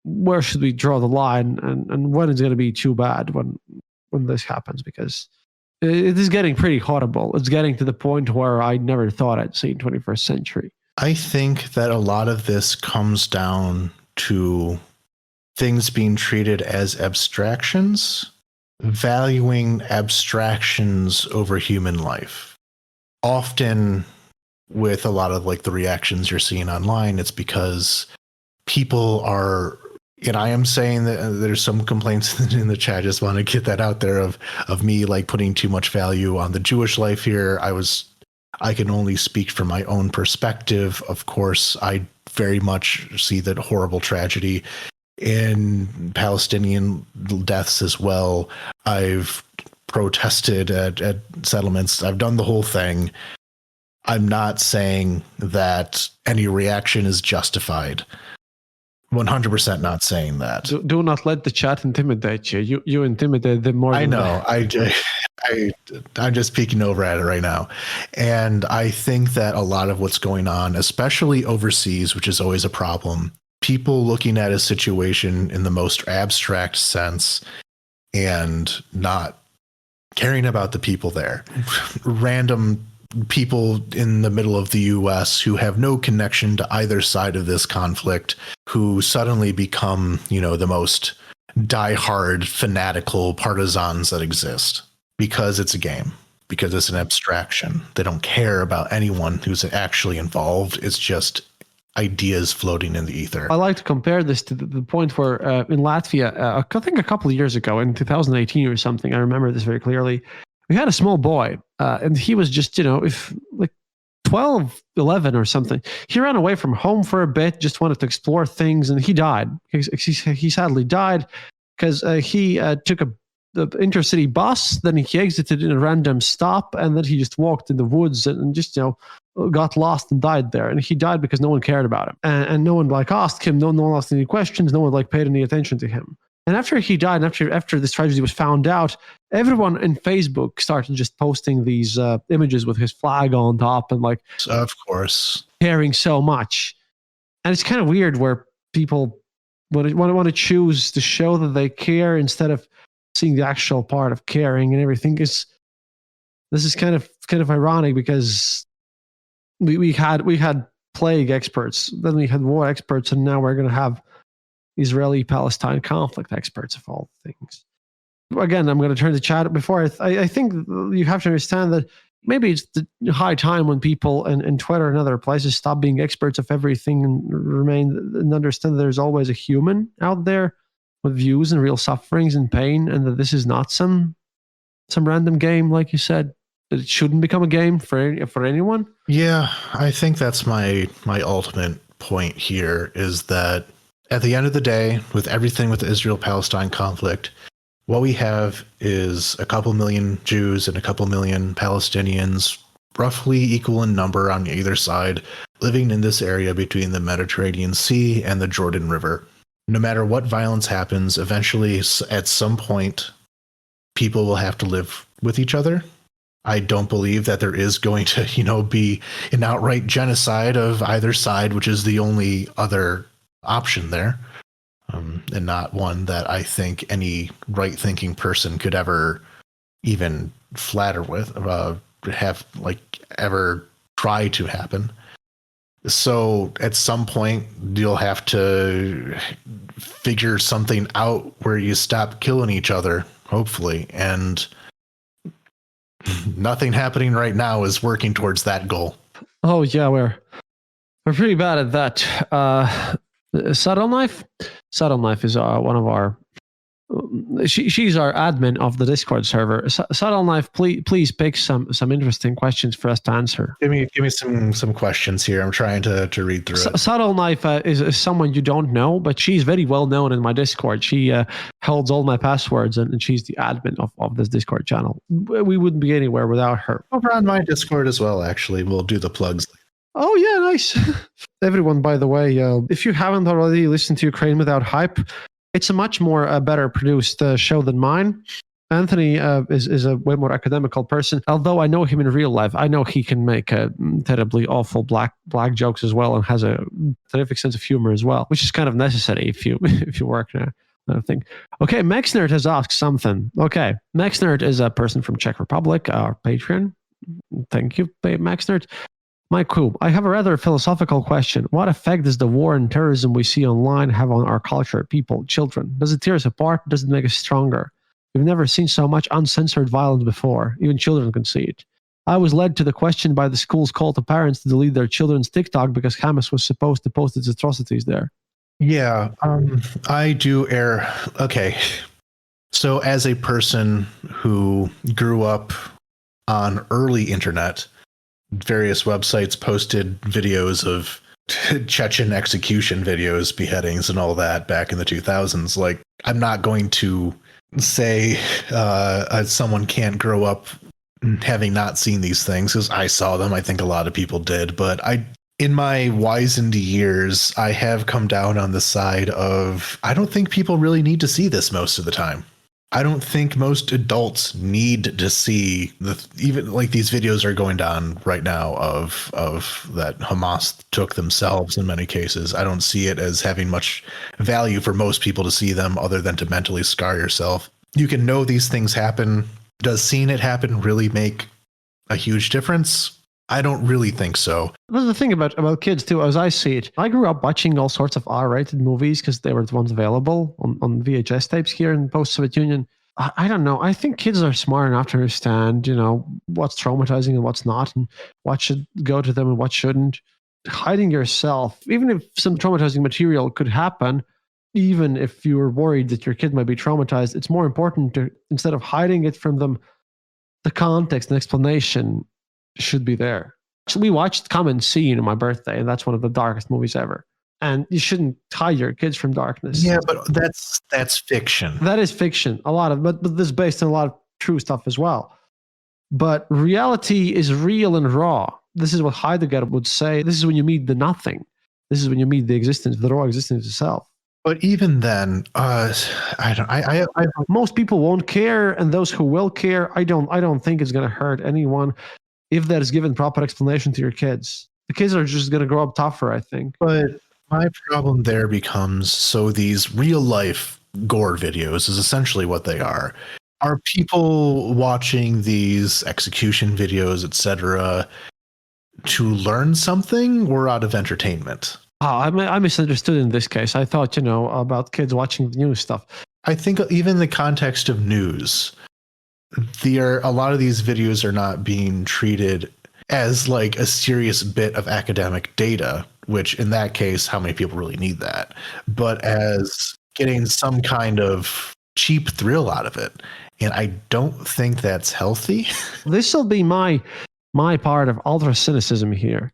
Where should we draw the line, and when is it going to be too bad when this happens? Because it is getting pretty horrible. It's getting to the point where I never thought I'd see in 21st century. I think that a lot of this comes down to things being treated as abstractions, valuing abstractions over human life. Often with a lot of like the reactions you're seeing online, it's because people are, and I am saying that there's some complaints in the chat. I just want to get that out there of me like putting too much value on the Jewish life here. I can only speak from my own perspective. Of course, I very much see that horrible tragedy in Palestinian deaths as well. I've protested at settlements. I've done the whole thing. I'm not saying that any reaction is justified. 100% not saying that. Do not let the chat intimidate you. You intimidate them more. I know. I'm just peeking over at it right now. And I think that a lot of what's going on, especially overseas, which is always a problem, people looking at a situation in the most abstract sense and not caring about the people there. Random people in the middle of the US who have no connection to either side of this conflict, who suddenly become, the most diehard, fanatical partisans that exist because it's a game, because it's an abstraction. They don't care about anyone who's actually involved. It's just ideas floating in the ether. I like to compare this to the point where in Latvia, I think a couple of years ago in 2018 or something, I remember this very clearly. We had a small boy, and he was just, if like 12, 11 or something. He ran away from home for a bit, just wanted to explore things, and he died. He sadly died because he took the intercity bus, then he exited in a random stop, and then he just walked in the woods and just, got lost and died there. And he died because no one cared about him. And no one asked him, no one asked any questions, no one paid any attention to him. And after he died, and after this tragedy was found out, everyone in Facebook started just posting these images with his flag on top and of course, caring so much. And it's kind of weird where people want to choose to show that they care instead of seeing the actual part of caring and everything. This is kind of ironic because we had plague experts, then we had war experts, and now we're going to have Israeli-Palestine conflict experts of all things. Again, I'm going to turn to chat before. I think you have to understand that maybe it's the high time when people in Twitter and other places stop being experts of everything and understand that there's always a human out there with views and real sufferings and pain, and that this is not some random game, like you said, that it shouldn't become a game for anyone. Yeah, I think that's my ultimate point here is that at the end of the day, with everything with the Israel-Palestine conflict, what we have is a couple million Jews and a couple million Palestinians, roughly equal in number on either side, living in this area between the Mediterranean Sea and the Jordan River. No matter what violence happens, eventually, at some point, people will have to live with each other. I don't believe that there is going to, be an outright genocide of either side, which is the only other option there. and not one that I think any right-thinking person could ever even flatter with, have like ever try to happen. So at some point you'll have to figure something out where you stop killing each other, hopefully. And nothing happening right now is working towards that goal. Oh yeah, we're pretty bad at that. Subtle Knife is one of our. She's our admin of the Discord server. Subtle Knife, please pick some interesting questions for us to answer. Give me some questions here. I'm trying to read through it. Subtle Knife is someone you don't know, but she's very well known in my Discord. She holds all my passwords, and she's the admin of this Discord channel. We wouldn't be anywhere without her. Over on my Discord as well, actually. We'll do the plugs. Oh yeah, nice. Everyone, by the way, if you haven't already listened to Ukraine Without Hype, it's a much more better produced show than mine. Anthony is a way more academical person. Although I know him in real life, I know he can make terribly awful black jokes as well, and has a terrific sense of humor as well, which is kind of necessary if you work there. I think. Okay, Maxnerd has asked something. Okay, Maxnerd is a person from Czech Republic, our Patreon. Thank you, Maxnerd. Mike Koob, I have a rather philosophical question. What effect does the war and terrorism we see online have on our culture, people, children? Does it tear us apart? Does it make us stronger? We've never seen so much uncensored violence before. Even children can see it. I was led to the question by the school's call to parents to delete their children's TikTok because Hamas was supposed to post its atrocities there. Yeah, I do err. Okay. So as a person who grew up on early internet, various websites posted videos of Chechen execution videos, beheadings, and all that back in the 2000s. Like, I'm not going to say someone can't grow up having not seen these things, because I saw them. I think a lot of people did. But in my wizened years, I have come down on the side of, I don't think people really need to see this most of the time. I don't think most adults need to see even like these videos are going down right now of that Hamas took themselves in many cases. I don't see it as having much value for most people to see them, other than to mentally scar yourself. You can know these things happen. Does seeing it happen really make a huge difference? I don't really think so. That's the thing about kids too, as I see it. I grew up watching all sorts of R-rated movies because they were the ones available on VHS tapes here in post-Soviet Union. I don't know. I think kids are smart enough to understand, what's traumatizing and what's not, and what should go to them and what shouldn't. Hiding yourself, even if some traumatizing material could happen, even if you were worried that your kid might be traumatized, it's more important to, instead of hiding it from them, the context and explanation should be there. So we watched Come and See on my birthday, and that's one of the darkest movies ever. And you shouldn't hide your kids from darkness. Yeah, but that's fiction. That is fiction. A lot of, but this is based on a lot of true stuff as well. But reality is real and raw. This is what Heidegger would say. This is when you meet the nothing. This is when you meet the existence, the raw existence itself. But even then, most people won't care, and those who will care, I don't think it's going to hurt anyone if that is given proper explanation to your kids. The kids are just going to grow up tougher, I think. But my problem there becomes, so these real life gore videos is essentially what they are. Are people watching these execution videos, etc., to learn something or out of entertainment? I misunderstood in this case. I thought, about kids watching the news stuff. I think even in the context of news, a lot of these videos are not being treated as like a serious bit of academic data, which in that case, how many people really need that? But as getting some kind of cheap thrill out of it. And I don't think that's healthy. This will be my part of ultra cynicism here.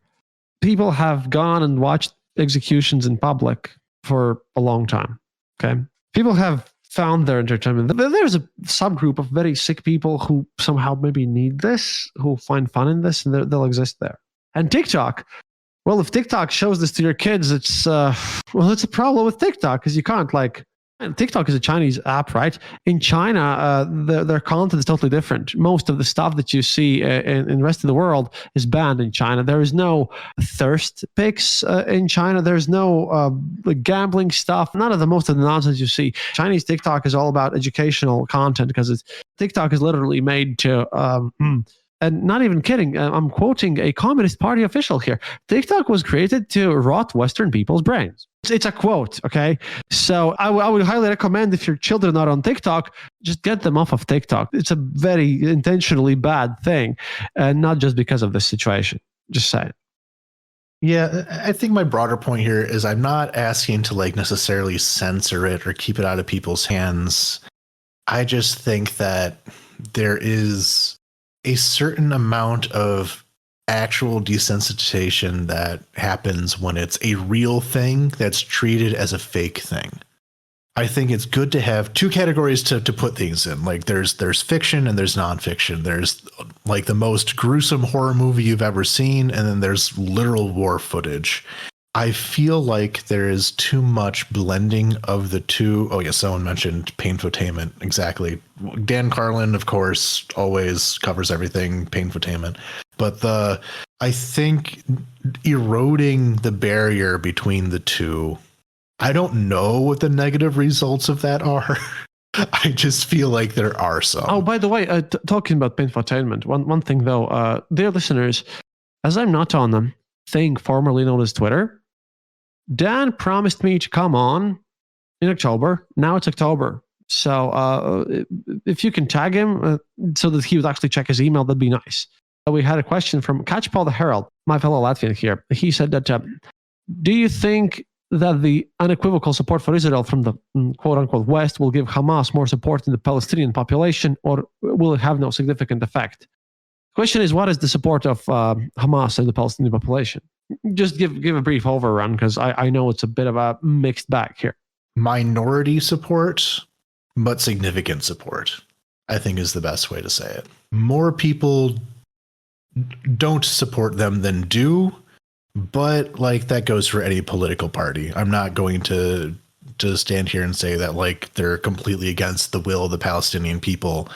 People have gone and watched executions in public for a long time. Okay. People have found their entertainment. There's a subgroup of very sick people who somehow maybe need this, who find fun in this, and they'll exist there. And TikTok, well, if TikTok shows this to your kids, it's a problem with TikTok, because you can't And TikTok is a Chinese app, right? In China, their content is totally different. Most of the stuff that you see in the rest of the world is banned in China. There is no thirst pics in China. There's no gambling stuff. None of the most of the nonsense you see. Chinese TikTok is all about educational content because TikTok is literally made to and not even kidding, I'm quoting a Communist Party official here. TikTok was created to rot Western people's brains. It's a quote, okay? So I would highly recommend if your children are on TikTok, just get them off of TikTok. It's a very intentionally bad thing, and not just because of this situation. Just saying. Yeah, I think my broader point here is I'm not asking to necessarily censor it or keep it out of people's hands. I just think that there is a certain amount of actual desensitization that happens when it's a real thing that's treated as a fake thing. I think it's good to have two categories to put things in. There's fiction and there's nonfiction. There's the most gruesome horror movie you've ever seen, and then there's literal war footage. I feel like there is too much blending of the two. Oh, yeah, someone mentioned painfotainment. Exactly. Dan Carlin, of course, always covers everything painfotainment. But I think eroding the barrier between the two, I don't know what the negative results of that are. I just feel like there are some. Oh, by the way, talking about painfotainment, one thing though, dear listeners, as I'm not on them, thing formerly known as Twitter, Dan promised me to come on in October. Now it's October. So if you can tag him so that he would actually check his email, that'd be nice. We had a question from Catch Paul the Herald, my fellow Latvian here. He said that, do you think that the unequivocal support for Israel from the quote-unquote West will give Hamas more support in the Palestinian population, or will it have no significant effect? The question is, what is the support of Hamas in the Palestinian population? Just give a brief overrun, because I know it's a bit of a mixed bag here. Minority support, but significant support, I think is the best way to say it. More people don't support them than do, but that goes for any political party. I'm not going to stand here and say that they're completely against the will of the Palestinian people.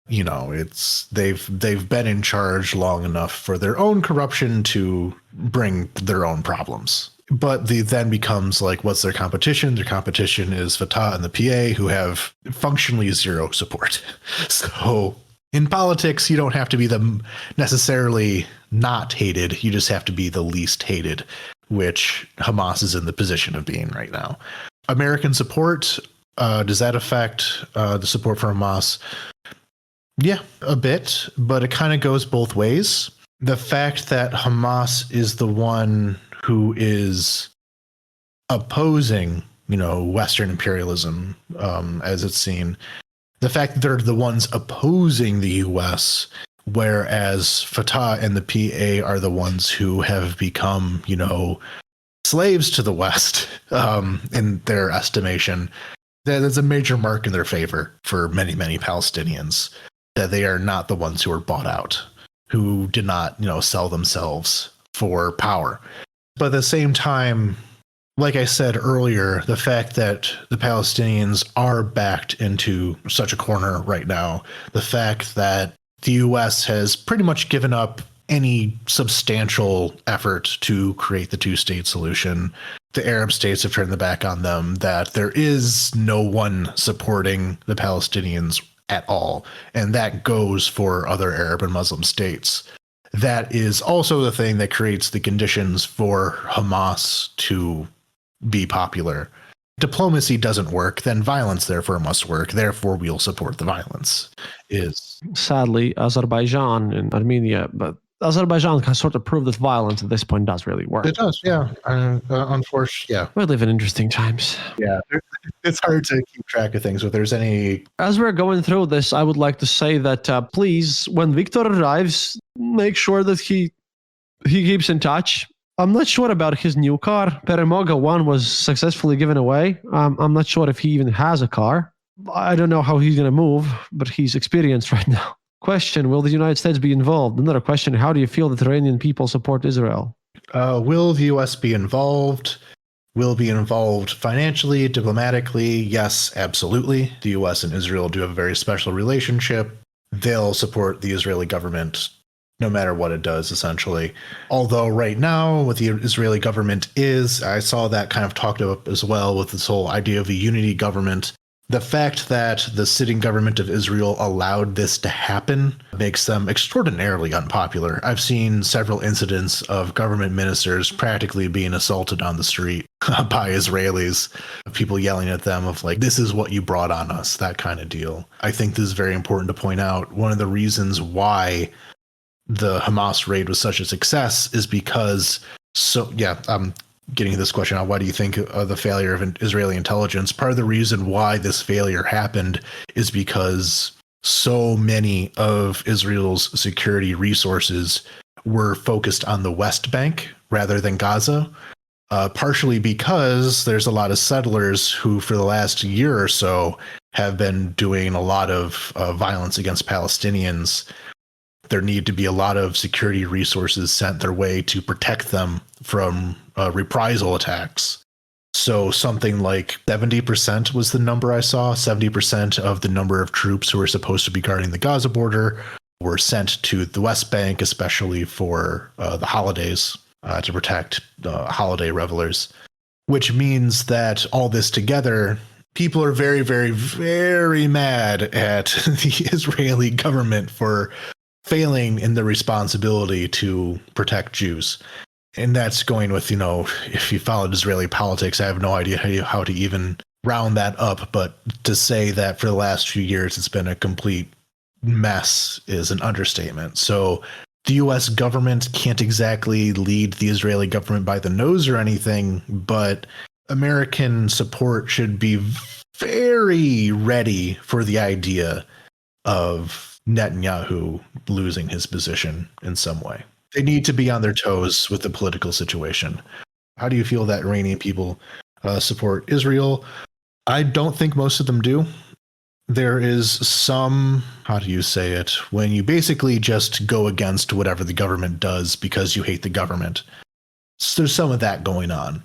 You know, they've been in charge long enough for their own corruption to bring their own problems. But then becomes what's their competition? Their competition is Fatah and the PA, who have functionally zero support. So in politics, you don't have to be the necessarily not hated. You just have to be the least hated, which Hamas is in the position of being right now. American support, does that affect the support for Hamas? Yeah, a bit, but it kind of goes both ways. The fact that Hamas is the one who is opposing, Western imperialism, as it's seen, the fact that they're the ones opposing the U.S., whereas Fatah and the PA are the ones who have become, slaves to the West, in their estimation, that is a major mark in their favor for many, many Palestinians, that they are not the ones who are bought out, who did not, sell themselves for power. But at the same time, like I said earlier, the fact that the Palestinians are backed into such a corner right now, the fact that the U.S. has pretty much given up any substantial effort to create the two-state solution, the Arab states have turned their back on them, that there is no one supporting the Palestinians at all. And that goes for other Arab and Muslim states. That is also the thing that creates the conditions for Hamas to be popular. Diplomacy doesn't work, then violence therefore must work. Therefore, we'll support the violence. Is sadly Azerbaijan and Armenia, but Azerbaijan has sort of proved that violence at this point does really work. It does, yeah. Unfortunately, yeah. We live in interesting times. Yeah, it's hard to keep track of things. If there's any, as we're going through this, I would like to say that please, when Victor arrives, make sure that he keeps in touch. I'm not sure about his new car. Peremoga 1 was successfully given away. I'm not sure if he even has a car. I don't know how he's going to move, but he's experienced right now. Question, will the United States be involved? Another question, how do you feel that Iranian people support Israel? Will the U.S. be involved? will be involved financially, diplomatically. Yes, absolutely. The US and Israel do have a very special relationship. They'll support the Israeli government no matter what it does, essentially. Although right now, what the Israeli government is, I saw that kind of talked about as well with this whole idea of a unity government. The fact that the sitting government of Israel allowed this to happen makes them extraordinarily unpopular. I've seen several incidents of government ministers practically being assaulted on the street by Israelis, people yelling at them of like, this is what you brought on us, that kind of deal. I think this is very important to point out. One of the reasons why the Hamas raid was such a success is because, I'm getting to this question on why do you think of the failure of Israeli intelligence? Part of the reason why this failure happened is because so many of Israel's security resources were focused on the West Bank rather than Gaza, partially because there's a lot of settlers who for the last year or so have been doing a lot of violence against Palestinians. There need to be a lot of security resources sent their way to protect them from reprisal attacks. So something like 70% was the number I saw. 70% of the number of troops who were supposed to be guarding the Gaza border were sent to the West Bank, especially for the holidays, to protect holiday revelers, which means that all this together, people are very, very, very mad at the Israeli government for failing in the responsibility to protect Jews. And that's going with, if you followed Israeli politics, I have no idea how to even round that up. But to say that for the last few years, it's been a complete mess is an understatement. So the US government can't exactly lead the Israeli government by the nose or anything, but American support should be very ready for the idea of Netanyahu losing his position in some way. They need to be on their toes with the political situation. How do you feel that Iranian people support Israel? I don't think most of them do. There is some, how do you say it, when you basically just go against whatever the government does because you hate the government. So there's some of that going on.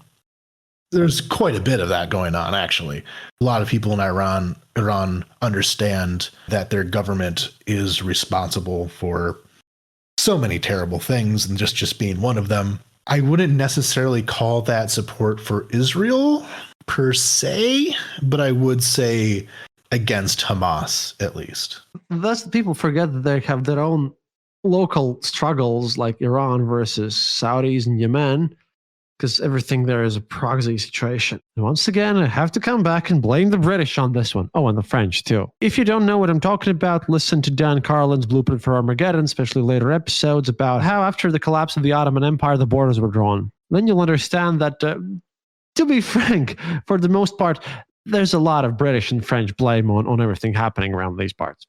There's quite a bit of that going on, actually. A lot of people in Iran understand that their government is responsible for so many terrible things, and just being one of them. I wouldn't necessarily call that support for Israel per se, but I would say against Hamas, at least. Thus, people forget that they have their own local struggles, like Iran versus Saudis and Yemen, because everything there is a proxy situation. And once again, I have to come back and blame the British on this one. Oh, and the French, too. If you don't know what I'm talking about, listen to Dan Carlin's Blueprint for Armageddon, especially later episodes about how after the collapse of the Ottoman Empire, the borders were drawn. Then you'll understand that, to be frank, for the most part, there's a lot of British and French blame on everything happening around these parts.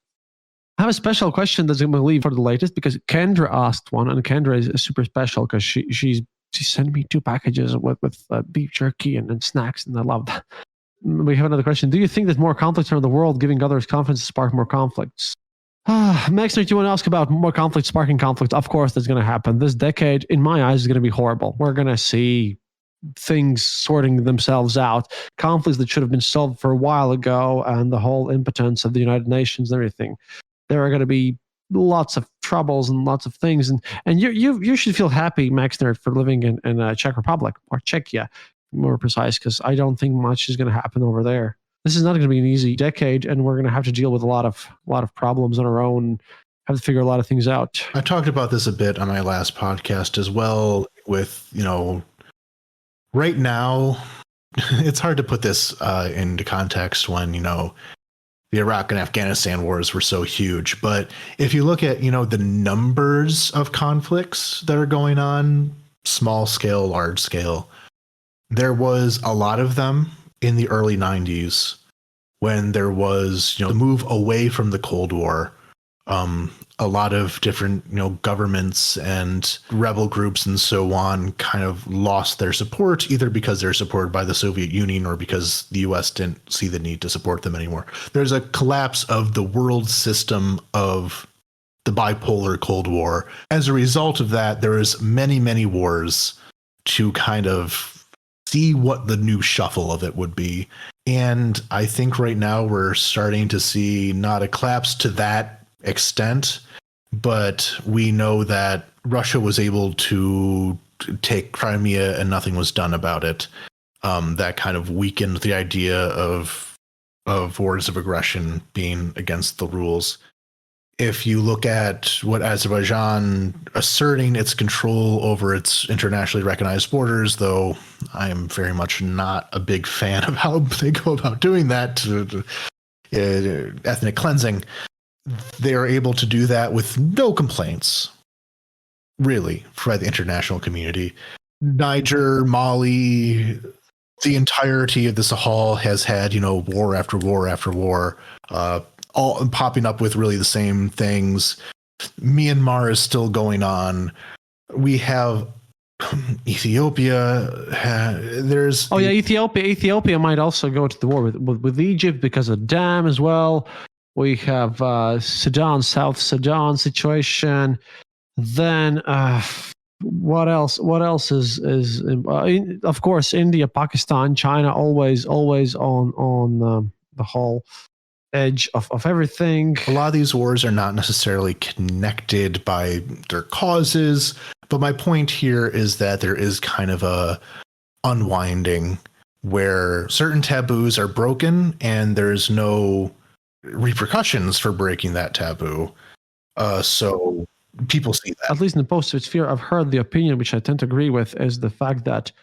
I have a special question that's going to leave for the latest because Kendra asked one, and Kendra is super special because she sent me 2 packages with beef jerky and snacks, and I love that. We have another question. Do you think that more conflicts around the world giving others confidence to spark more conflicts? Maxner, do you want to ask about more conflict sparking conflict? Of course, that's going to happen. This decade, in my eyes, is going to be horrible. We're going to see things sorting themselves out. Conflicts that should have been solved for a while ago, and the whole impotence of the United Nations and everything. There are going to be lots of troubles and lots of things, and you should feel happy, Max Nerd, for living in Czech Republic or Czechia, more precise, because I don't think much is going to happen over there. This is not going to be an easy decade, and we're going to have to deal with a lot of problems on our own. Have to figure a lot of things out. I talked about this a bit on my last podcast as well. With right now, it's hard to put this into context when the Iraq and Afghanistan wars were so huge. But if you look at, the numbers of conflicts that are going on, small scale, large scale, there was a lot of them in the early 90s when there was, the move away from the Cold War. A lot of different, governments and rebel groups and so on kind of lost their support, either because they're supported by the Soviet Union or because the US didn't see the need to support them anymore. There's a collapse of the world system of the bipolar Cold War. As a result of that, there is many, many wars to kind of see what the new shuffle of it would be. And I think right now we're starting to see not a collapse to that extent, but we know that Russia was able to take Crimea and nothing was done about it. That kind of weakened the idea of wars of aggression being against the rules. If you look at what Azerbaijan asserting its control over its internationally recognized borders, though I am very much not a big fan of how they go about doing that, ethnic cleansing, they are able to do that with no complaints, really, by the international community. Niger, Mali, the entirety of the Sahel has had, war after war after war, all popping up with really the same things. Myanmar is still going on. We have Ethiopia. Ethiopia might also go to the war with Egypt because of the dam as well. We have Sudan, South Sudan situation. Then what else? What else is of course, India, Pakistan, China, always on the whole edge of everything. A lot of these wars are not necessarily connected by their causes, but my point here is that there is kind of a unwinding where certain taboos are broken and there's no repercussions for breaking that taboo. So people see that. At least in the post-Soviet sphere, I've heard the opinion, which I tend to agree with, is the fact that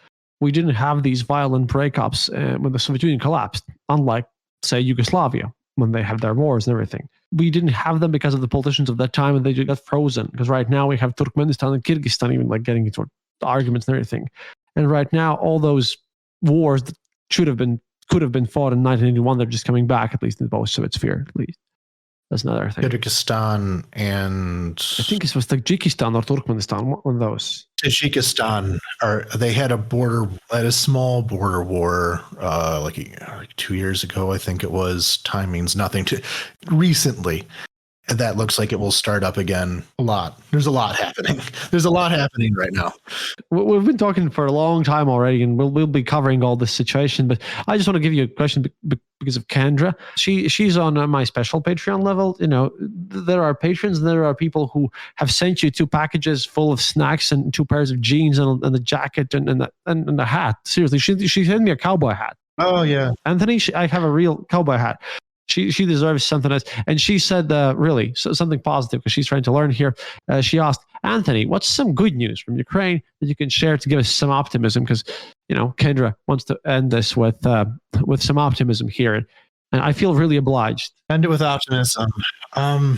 we didn't have these violent breakups when the Soviet Union collapsed, unlike, say, Yugoslavia, when they had their wars and everything. We didn't have them because of the politicians of that time, and they just got frozen. Because right now we have Turkmenistan and Kyrgyzstan even like getting into arguments and everything. And right now, all those wars that could have been fought in 1981, they're just coming back, at least in the post-Soviet sphere, at least. That's another thing. Kyrgyzstan and I think it was Tajikistan or Turkmenistan, one of those. Tajikistan they had a small border war like 2 years ago, I think it was. Time means nothing to recently. And that looks like it will start up again a lot. There's a lot happening. There's a lot happening right now. We've been talking for a long time already, and we'll be covering all this situation. But I just want to give you a question because of Kendra. She's on my special Patreon level. There are patrons and there are people who have sent you 2 packages full of snacks and 2 pairs of jeans and a jacket and a hat. Seriously, she sent me a cowboy hat. Oh yeah, Anthony, I have a real cowboy hat. She deserves something else. And she said, really, something positive, because she's trying to learn here. She asked, Anthony, what's some good news from Ukraine that you can share to give us some optimism? Because, Kendra wants to end this with some optimism here. And I feel really obliged. End it with optimism. I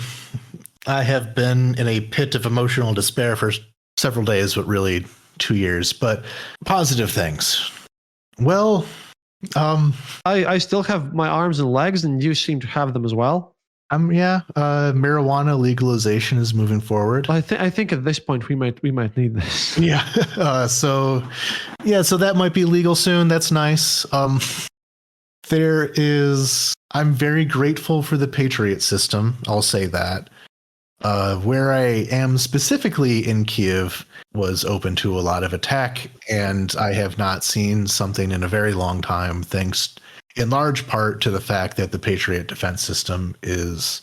have been in a pit of emotional despair for several days, but really 2 years. But positive things. Well, I still have my arms and legs, and you seem to have them as well. Marijuana legalization is moving forward. I think at this point we might need this. Yeah. So that might be legal soon. That's nice. I'm very grateful for the Patriot system. I'll say that. Where I am specifically in Kiev was open to a lot of attack, and I have not seen something in a very long time, thanks in large part to the fact that the Patriot defense system is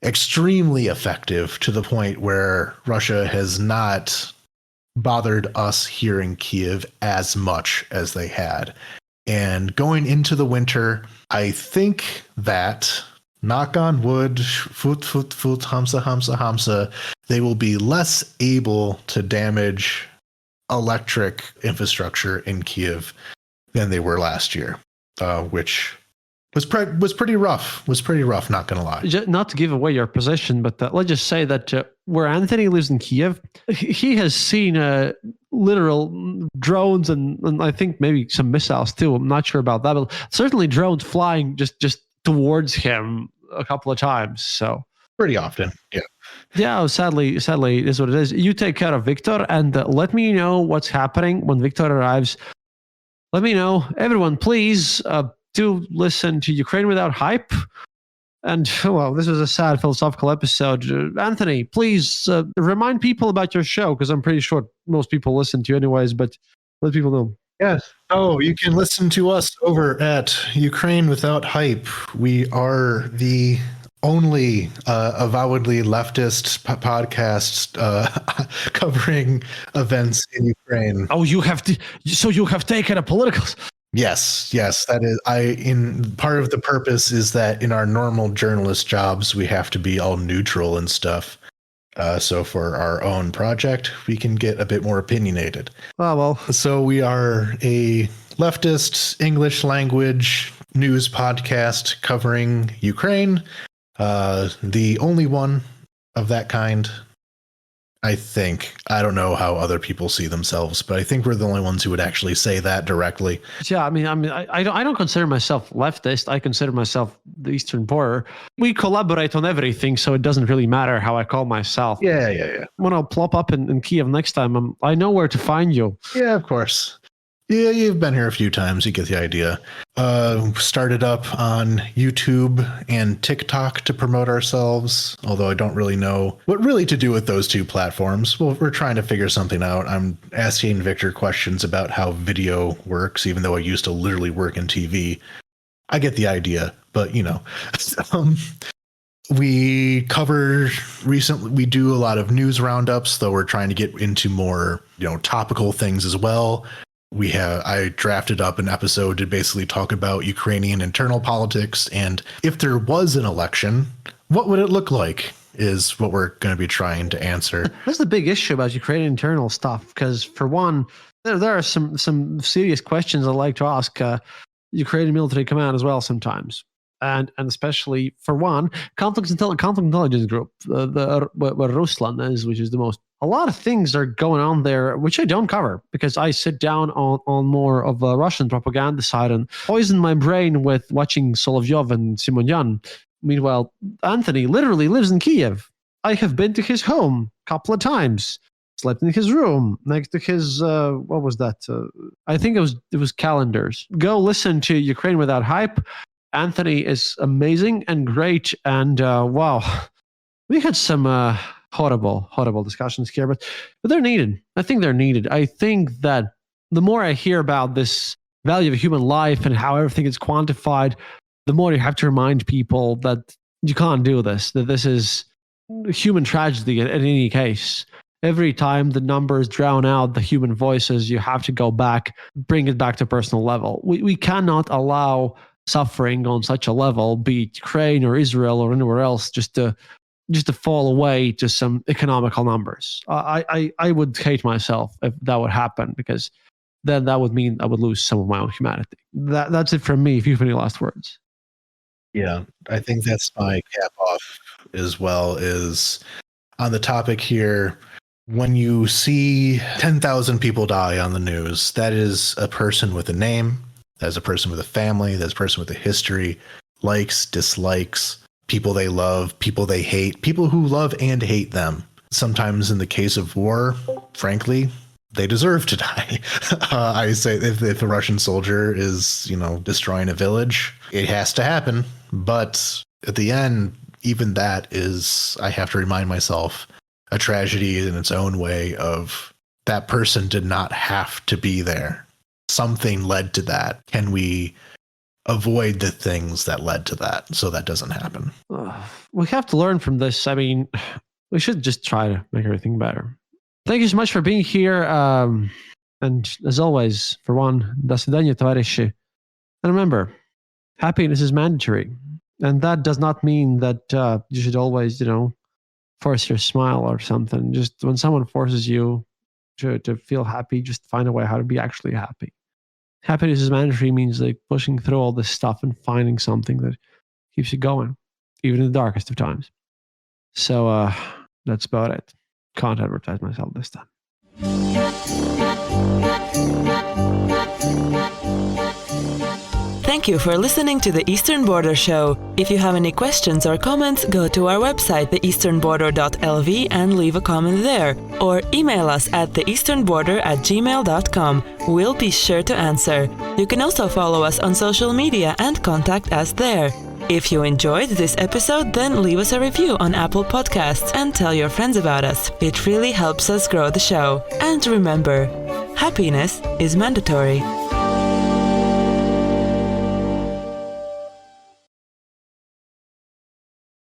extremely effective, to the point where Russia has not bothered us here in Kiev as much as they had. And going into the winter, I think that, knock on wood, hamsa, they will be less able to damage electric infrastructure in Kiev than they were last year, which was pretty rough. Not going to lie. Not to give away your position, but let's just say that where Anthony lives in Kiev, he has seen literal drones and I think maybe some missiles too. I'm not sure about that, but certainly drones flying just towards him a couple of times. So pretty often. Yeah, sadly is what it is. You take care of Victor and let me know what's happening when Victor arrives. Let me know. Everyone, please do listen to Ukraine Without Hype. And well, this was a sad philosophical episode. Anthony, please remind people about your show, because I'm pretty sure most people listen to you anyways, but let people know. Yes. Oh, you can listen to us over at Ukraine Without Hype. We are the only avowedly leftist podcast covering events in Ukraine. Oh, so you have taken a political. Yes, that is. Part of the purpose is that in our normal journalist jobs, we have to be all neutral and stuff. So for our own project, we can get a bit more opinionated. Oh, well. So we are a leftist English language news podcast covering Ukraine. The only one of that kind, I think. I don't know how other people see themselves, but I think we're the only ones who would actually say that directly. Yeah, I don't consider myself leftist. I consider myself the Eastern Border. We collaborate on everything, so it doesn't really matter how I call myself. Yeah. When I'll plop up in Kiev next time, I know where to find you. Yeah, of course. Yeah, you've been here a few times. You get the idea. Started up on YouTube and TikTok to promote ourselves, although I don't really know what really to do with those two platforms. Well, we're trying to figure something out. I'm asking Victor questions about how video works, even though I used to literally work in TV. I get the idea, but we cover recently. We do a lot of news roundups, though we're trying to get into more, topical things as well. I drafted up an episode to basically talk about Ukrainian internal politics, and if there was an election, what would it look like is what we're going to be trying to answer. That's the big issue about Ukrainian internal stuff, because for one, there are some serious questions I'd like to ask Ukrainian military command as well sometimes. And especially for one, conflict intelligence group, where Ruslan is, which is the most. A lot of things are going on there, which I don't cover because I sit down on more of a Russian propaganda side and poison my brain with watching Solovyov and Simonyan. Meanwhile, Anthony literally lives in Kiev. I have been to his home a couple of times, slept in his room next to his, what was that? I think it was calendars. Go listen to Ukraine Without Hype. Anthony is amazing and great. And wow, we had some horrible discussions here, but they're needed. I think they're needed. I think that the more I hear about this value of human life and how everything is quantified, the more you have to remind people that you can't do this, that this is human tragedy in any case. Every time the numbers drown out the human voices, you have to go back, bring it back to personal level. We cannot allow suffering on such a level, be it Ukraine or Israel or anywhere else, just to fall away to some economical numbers. I would hate myself if that would happen, because then that would mean I would lose some of my own humanity. That's it from me. If you have any last words. Yeah, I think that's my cap off as well, is on the topic here. When you see 10,000 people die on the news, that is a person with a name, that's a person with a family, that's a person with a history, likes, dislikes, people they love, people they hate, people who love and hate them. Sometimes in the case of war, frankly, they deserve to die. I say if a Russian soldier is, destroying a village, it has to happen. But at the end, even that is, I have to remind myself, a tragedy in its own way of that person did not have to be there. Something led to that. Can we avoid the things that led to that so that doesn't happen? We have to learn from this. I mean, we should just try to make everything better. Thank you so much for being here. And as always, for one, до свидания, товарищи. And remember, happiness is mandatory. And that does not mean that you should always, force your smile or something. Just when someone forces you to feel happy, just find a way how to be actually happy. Happiness is mandatory means like pushing through all this stuff and finding something that keeps you going, even in the darkest of times. So that's about it. Can't advertise myself this time. Thank you for listening to the Eastern Border Show. If you have any questions or comments, go to our website, theeasternborder.lv, and leave a comment there. Or email us at theeasternborder@gmail.com. We'll be sure to answer. You can also follow us on social media and contact us there. If you enjoyed this episode, then leave us a review on Apple Podcasts and tell your friends about us. It really helps us grow the show. And remember, Happiness is mandatory.